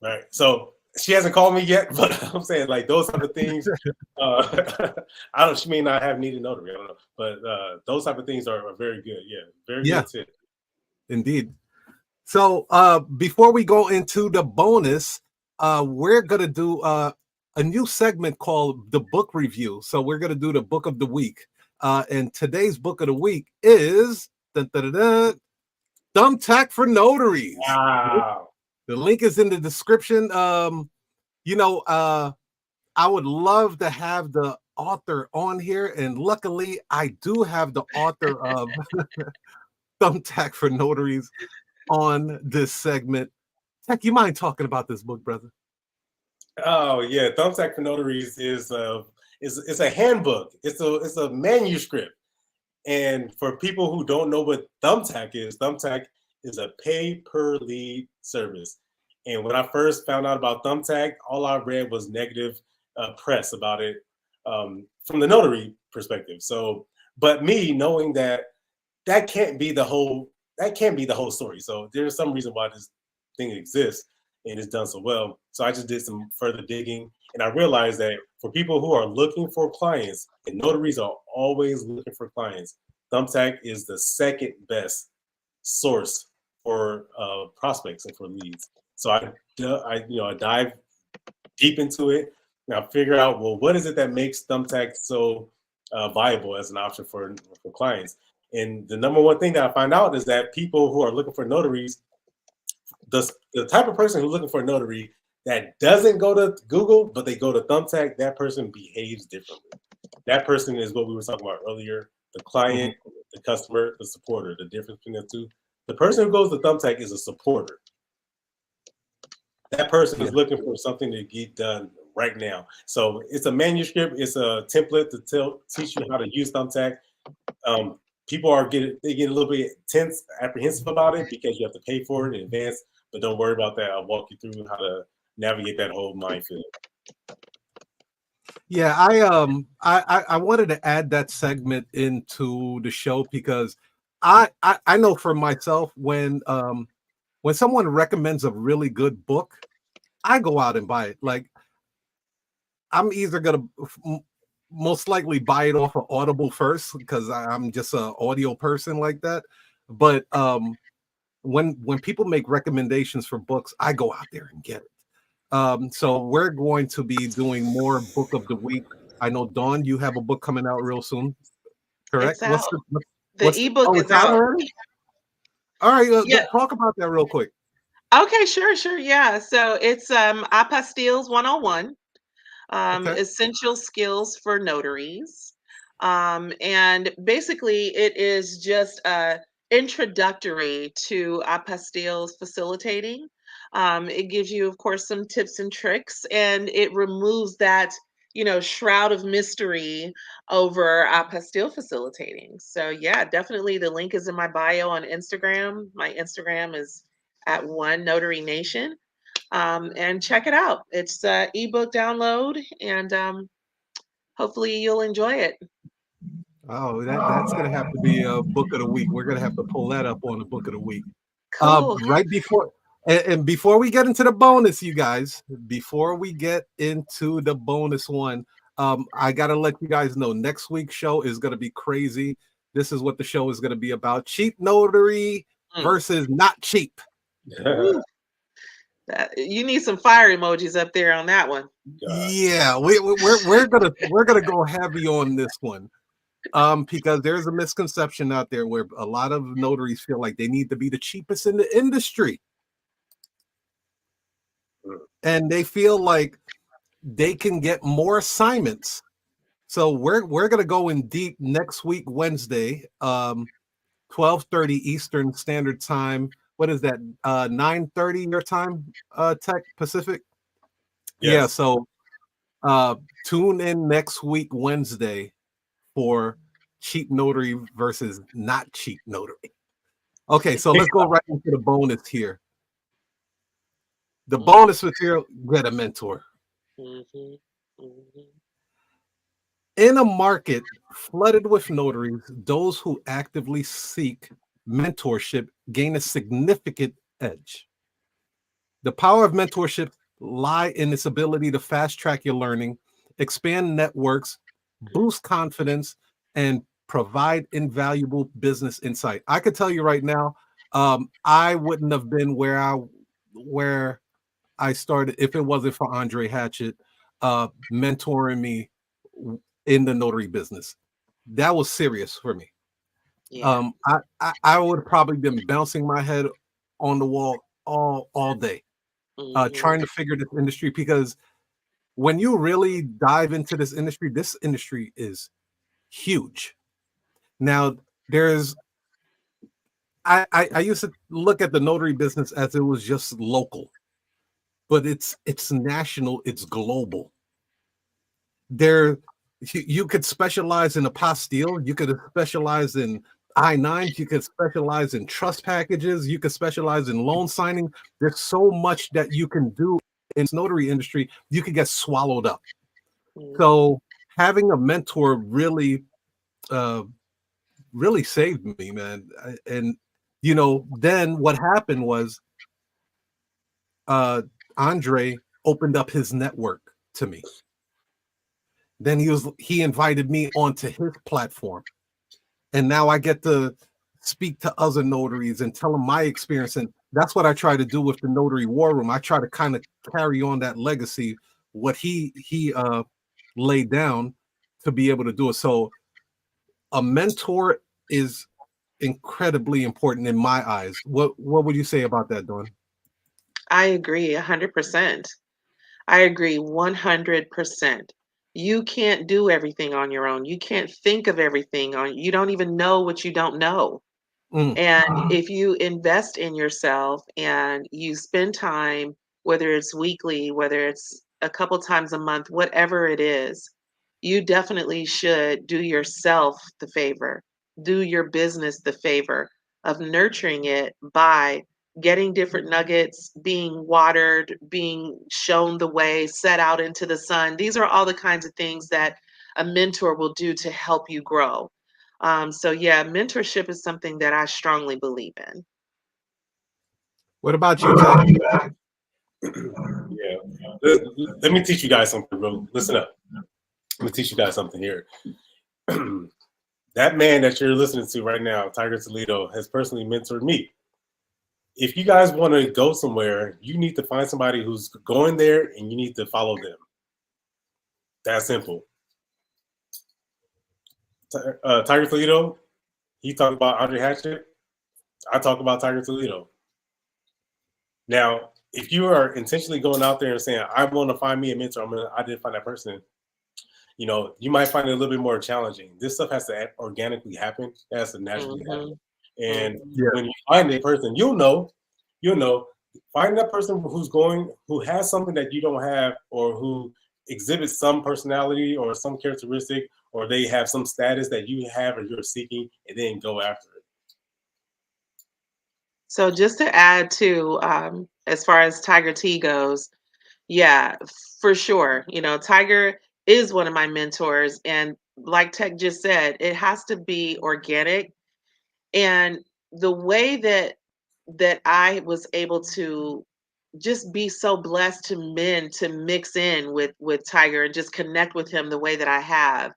S2: Right. So she hasn't called me yet, but I'm saying, like, those type of things. She may not have needed notary. I don't know, but those type of things are very good. Yeah, very good tip.
S1: Indeed. So before we go into the bonus, we're gonna do a new segment called the book review. So we're gonna do the book of the week, and today's book of the week is Thumbtack for Notaries.
S2: Wow.
S1: The link is in the description. I would love to have the author on here, and luckily I do have the author of Thumbtack for Notaries on this segment. TEKK, you mind talking about this book, brother?
S2: Oh yeah, Thumbtack for Notaries is a handbook. It's a manuscript. And for people who don't know what Thumbtack is a pay-per-lead service. And when I first found out about Thumbtack, all I read was negative press about it from the notary perspective. So, but me knowing that can't be the whole story. So there's some reason why this thing exists. and it's done so well. So I just did some further digging, and I realized that for people who are looking for clients, and notaries are always looking for clients, Thumbtack is the second best source for prospects and for leads. So I dive deep into it, and I figure out, well, what is it that makes Thumbtack so viable as an option for clients? And the number one thing that I find out is that people who are looking for notaries, the type of person who's looking for a notary that doesn't go to Google, but they go to Thumbtack, that person behaves differently. That person is what we were talking about earlier, the client, the customer, the supporter, the difference between the two. The person who goes to Thumbtack is a supporter. That person is looking for something to get done right now. So it's a manuscript, it's a template to teach you how to use Thumbtack. People get a little bit tense, apprehensive about it because you have to pay for it in advance. But don't worry about that. I'll walk you through how to navigate that whole minefield.
S1: Yeah, I wanted to add that segment into the show because I know for myself when someone recommends a really good book, I go out and buy it. Like I'm either gonna most likely buy it off of Audible first because I'm just an audio person like that. But when people make recommendations for books, I go out there and get it. So we're going to be doing more book of the week. I know Dawn, you have a book coming out real soon, correct?
S3: It's out. The
S1: What's
S3: ebook
S1: oh,
S3: is
S1: it's out
S3: out.
S1: already? All right,
S3: Yeah.
S1: talk about that real quick.
S3: Okay, sure. Yeah. So it's Apostilles 101,
S1: Okay.
S3: essential skills for notaries. And basically it is just introductory to apostilles facilitating. It gives you, of course, some tips and tricks, and it removes that, shroud of mystery over apostille facilitating. So yeah, definitely the link is in my bio on Instagram. My Instagram is at One Notary Nation. And check it out. It's ebook download, and hopefully you'll enjoy it.
S1: Oh, that's gonna have to be a book of the week. We're gonna have to pull that up on the book of the week.
S3: Cool.
S1: Right before and before we get into the bonus, you guys, before we get into the bonus one, I gotta let you guys know next week's show is gonna be crazy. This is what the show is gonna be about: cheap notary versus not cheap.
S3: You need some fire emojis up there on that one.
S1: Yeah, we're gonna go heavy on this one. Because there's a misconception out there where a lot of notaries feel like they need to be the cheapest in the industry. And they feel like they can get more assignments. So we're gonna go in deep next week, Wednesday, 12:30 Eastern Standard Time. What is that? 9:30 your time, TEKK Pacific?
S2: Yes.
S1: Yeah, so tune in next week, Wednesday, for cheap notary versus not cheap notary. Okay, so let's go right into the bonus here. The bonus material, get a mentor. In a market flooded with notaries, those who actively seek mentorship gain a significant edge. The power of mentorship lie in its ability to fast track your learning, expand networks, boost confidence, and provide invaluable business insight. I could tell you right now, I wouldn't have been where I started if it wasn't for Andre Hatchett mentoring me in the notary business. That was serious for me.
S3: Yeah.
S1: I would probably been bouncing my head on the wall all day, trying to figure this industry, because when you really dive into this industry is huge. Now, I used to look at the notary business as it was just local, but it's national, it's global. You could specialize in apostille, you could specialize in I-9, you could specialize in trust packages, you could specialize in loan signing. There's so much that you can do in the notary industry, you could get swallowed up. So having a mentor really saved me, man. And then what happened was Andre opened up his network to me. Then he invited me onto his platform, and now I get to speak to other notaries and tell them my experience. And that's what I try to do with the Notary War Room. I try to kind of carry on that legacy, what he laid down, to be able to do it. So a mentor is incredibly important in my eyes. What would you say about that, Dawn?
S3: I agree 100%. I agree 100%. You can't do everything on your own. You can't think of everything on, you don't even know what you don't know.
S1: Mm.
S3: And if you invest in yourself and you spend time, whether it's weekly, whether it's a couple times a month, whatever it is, you definitely should do yourself the favor, do your business the favor of nurturing it by getting different nuggets, being watered, being shown the way, set out into the sun. These are all the kinds of things that a mentor will do to help you grow. So yeah, mentorship is something that I strongly believe in.
S1: What about you, Ted?
S2: Yeah. Let me teach you guys something, bro. Listen up. Let me teach you guys something here. That man that you're listening to right now, Tiger Toledo, has personally mentored me. If you guys want to go somewhere, you need to find somebody who's going there and you need to follow them. That simple. Tiger Toledo, he talked about Andre Hatchett. I talk about Tiger Toledo. Now, if you are intentionally going out there and saying, I want to find me a mentor, I'm going to identify that person, you know, you might find it a little bit more challenging. This stuff has to organically happen. It has to naturally happen. And when you find a person, you'll know, find that person who has something that you don't have, or who exhibits some personality or some characteristic, or they have some status that you have or you're seeking, and then go after it.
S3: So just to add to, as far as Tiger T goes, yeah, for sure. You know, Tiger is one of my mentors. And like Tech just said, it has to be organic. And the way that I was able to just be so blessed to mix in with Tiger and just connect with him the way that I have.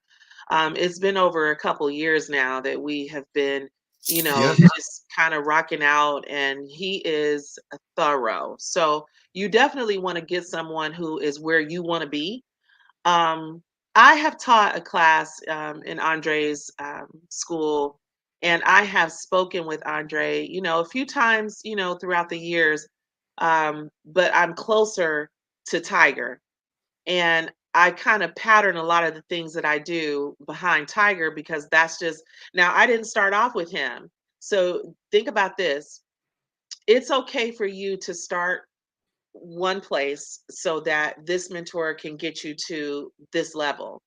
S3: It's been over a couple years now that we have been, you know, just kind of rocking out, and he is thorough. So you definitely want to get someone who is where you want to be. Um, I have taught a class in Andre's school, and I have spoken with Andre, you know, a few times, you know, throughout the years. But I'm closer to Tiger, and I kind of pattern a lot of the things that I do behind Tiger, because that's just, now I didn't start off with him. So think about this. It's okay for you to start one place so that this mentor can get you to this level.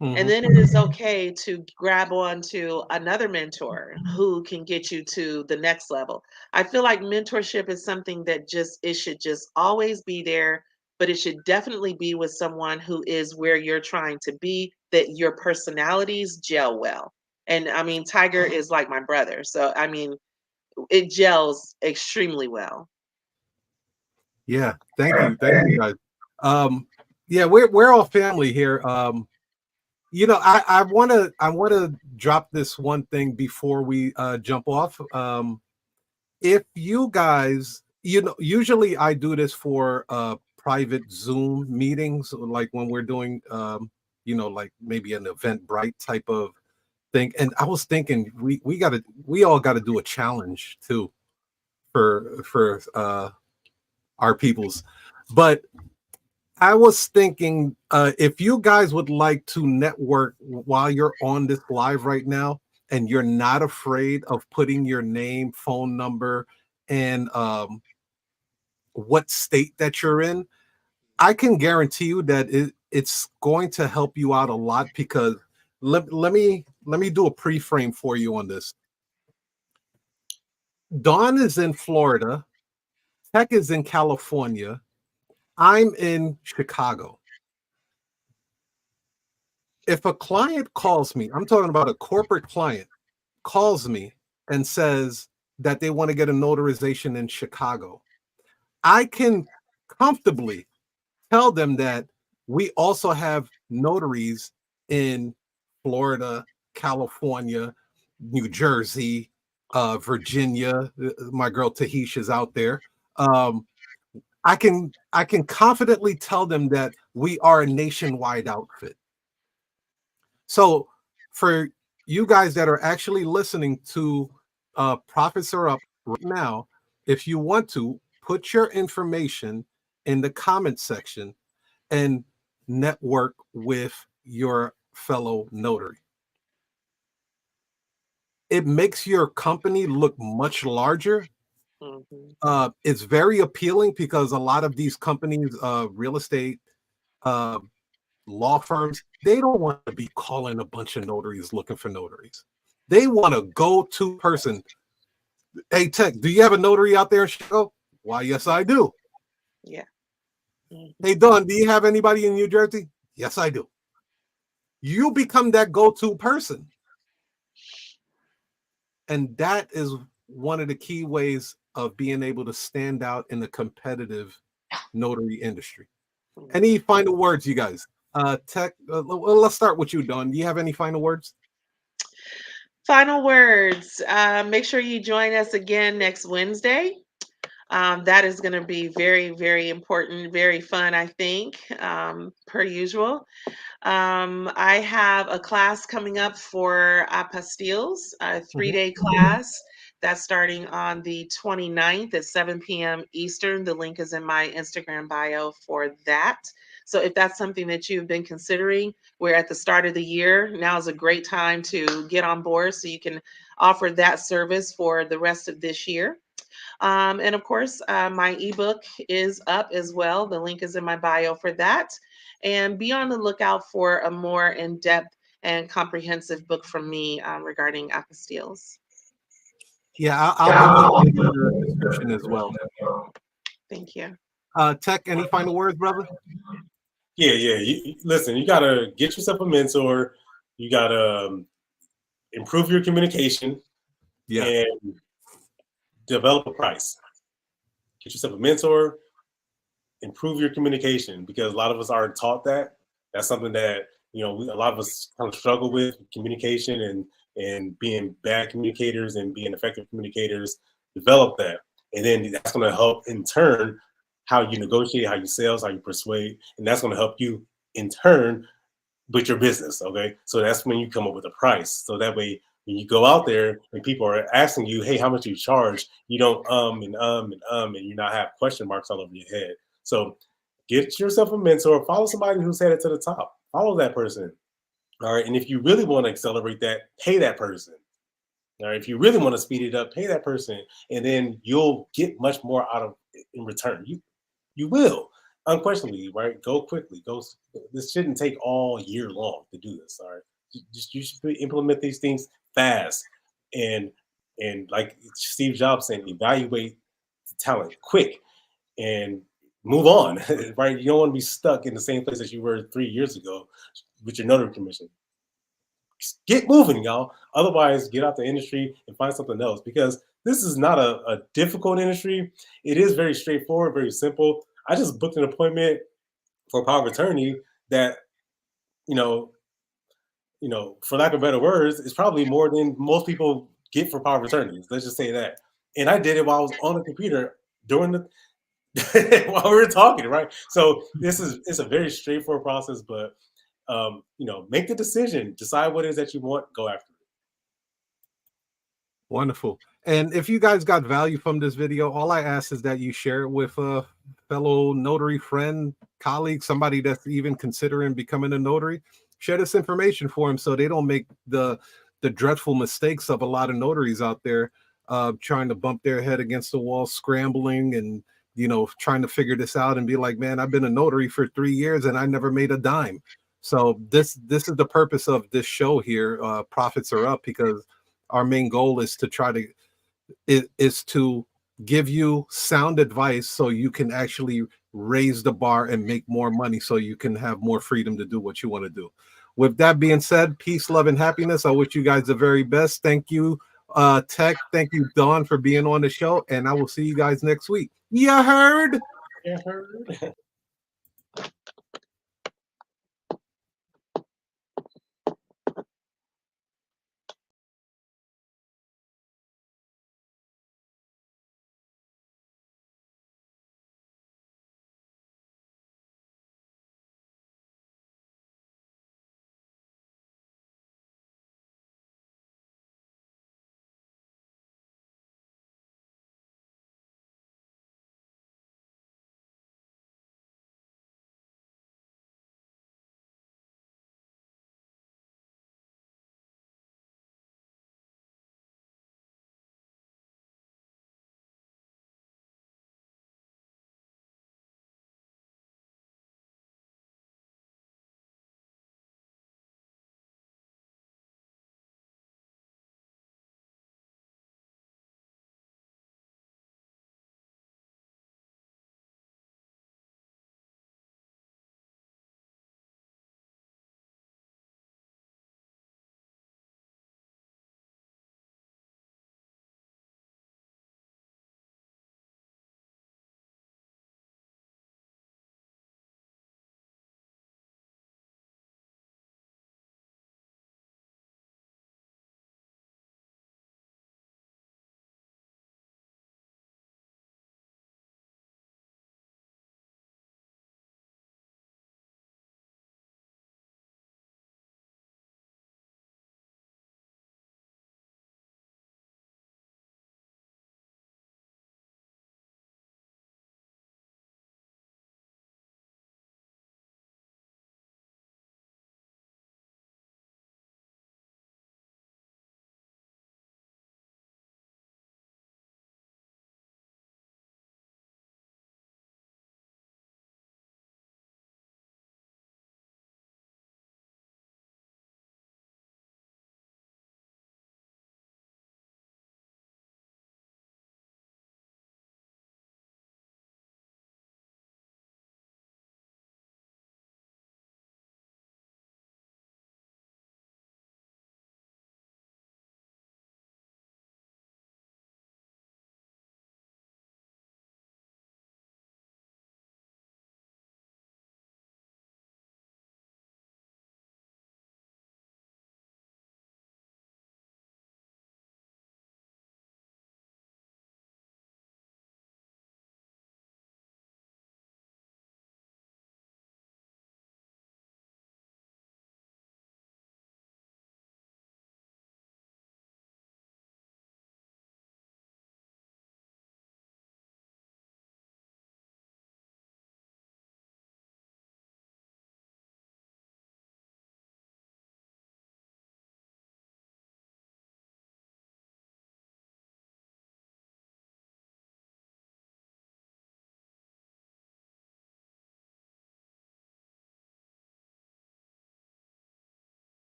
S3: And then it is okay to grab on to another mentor who can get you to the next level. I feel like mentorship is something that it should just always be there, but it should definitely be with someone who is where you're trying to be, that your personalities gel well. And I mean, Tiger is like my brother. So, I mean, it gels extremely well.
S1: Yeah, thank you guys. Yeah, we're all family here. You know, I wanna drop this one thing before we jump off. If you guys, you know, usually I do this for private Zoom meetings, like when we're doing you know, like maybe an Eventbrite type of thing. And I was thinking we all gotta do a challenge too for our peoples. But I was thinking if you guys would like to network while you're on this live right now, and you're not afraid of putting your name, phone number, and what state that you're in, I can guarantee you that it's going to help you out a lot, because let me do a pre-frame for you on this. Dawn is in Florida, Tech is in California, I'm in Chicago. If a client calls me, I'm talking about a corporate client, calls me and says that they want to get a notarization in Chicago, I can comfortably tell them that we also have notaries in Florida, California, New Jersey, Virginia. My girl Tahisha's out there. I can confidently tell them that we are a nationwide outfit. So for you guys that are actually listening to Profits Are Up right now, if you want to, put your information in the comment section and network with your fellow notary. It makes your company look much larger. It's very appealing because a lot of these companies, real estate, law firms, they don't want to be calling a bunch of notaries looking for notaries. They want a go-to person. Hey, Tech, do you have a notary out there in Chicago? Why, yes, I do.
S3: Yeah.
S1: Hey, Don, do you have anybody in New Jersey? Yes, I do. You become that go-to person. And that is one of the key ways of being able to stand out in the competitive notary industry. Any final words, you guys? Tech, let's start with you, Dawn. Do you have any final words?
S3: Final words. Make sure you join us again next Wednesday. That is going to be very, very important, very fun, I think, per usual. I have a class coming up for apostilles, a 3-day class that's starting on the 29th at 7 p.m. Eastern. The link is in my Instagram bio for that. So if that's something that you've been considering, we're at the start of the year. Now is a great time to get on board so you can offer that service for the rest of this year. And of course, my ebook is up as well. The link is in my bio for that. And be on the lookout for a more in-depth and comprehensive book from me regarding apostilles.
S1: Yeah, I'll put that in the description as well.
S3: Thank you.
S1: Tech, any final words, brother?
S2: Yeah. Listen, you got to get yourself a mentor. You got to improve your communication and develop a price. Get yourself a mentor, improve your communication, because a lot of us aren't taught that. That's something that, a lot of us kind of struggle with, communication and being bad communicators and being effective communicators. Develop that. And then that's going to help in turn how you negotiate, how you sell, how you persuade. And that's going to help you in turn with your business. Okay. So that's when you come up with a price. So that way, when you go out there and people are asking you, hey, how much do you charge? You don't and you not have question marks all over your head. So get yourself a mentor, follow somebody who's headed to the top, follow that person. All right. And if you really want to accelerate that, pay that person. All right. If you really want to speed it up, pay that person. And then you'll get much more out of it in return. You will. Unquestionably, right? Go quickly. This shouldn't take all year long to do this. All right. You should implement these things fast. And like Steve Jobs saying, evaluate the talent quick and move on. Right? You don't want to be stuck in the same place as you were 3 years ago with your notary commission. Get moving, y'all. Otherwise, get out the industry and find something else, because this is not a difficult industry. It is very straightforward, very simple. I just booked an appointment for a power of attorney that, for lack of better words, is probably more than most people get for power of attorneys. Let's just say that. And I did it while I was on the computer during while we were talking, right? So it's a very straightforward process, but make the decision, decide what it is that you want, go after it.
S1: Wonderful. And if you guys got value from this video, all I ask is that you share it with a fellow notary friend, colleague, somebody that's even considering becoming a notary. Share this information for them so they don't make the dreadful mistakes of a lot of notaries out there trying to bump their head against the wall, scrambling and trying to figure this out and be like, man, I've been a notary for 3 years and I never made a dime. So this is the purpose of this show here. Profits Are Up, because our main goal is to is to give you sound advice so you can actually raise the bar and make more money so you can have more freedom to do what you want to do. With that being said, peace, love, and happiness. I wish you guys the very best. Thank you, Tech. Thank you, Dawn, for being on the show. And I will see you guys next week. You heard?
S2: You heard?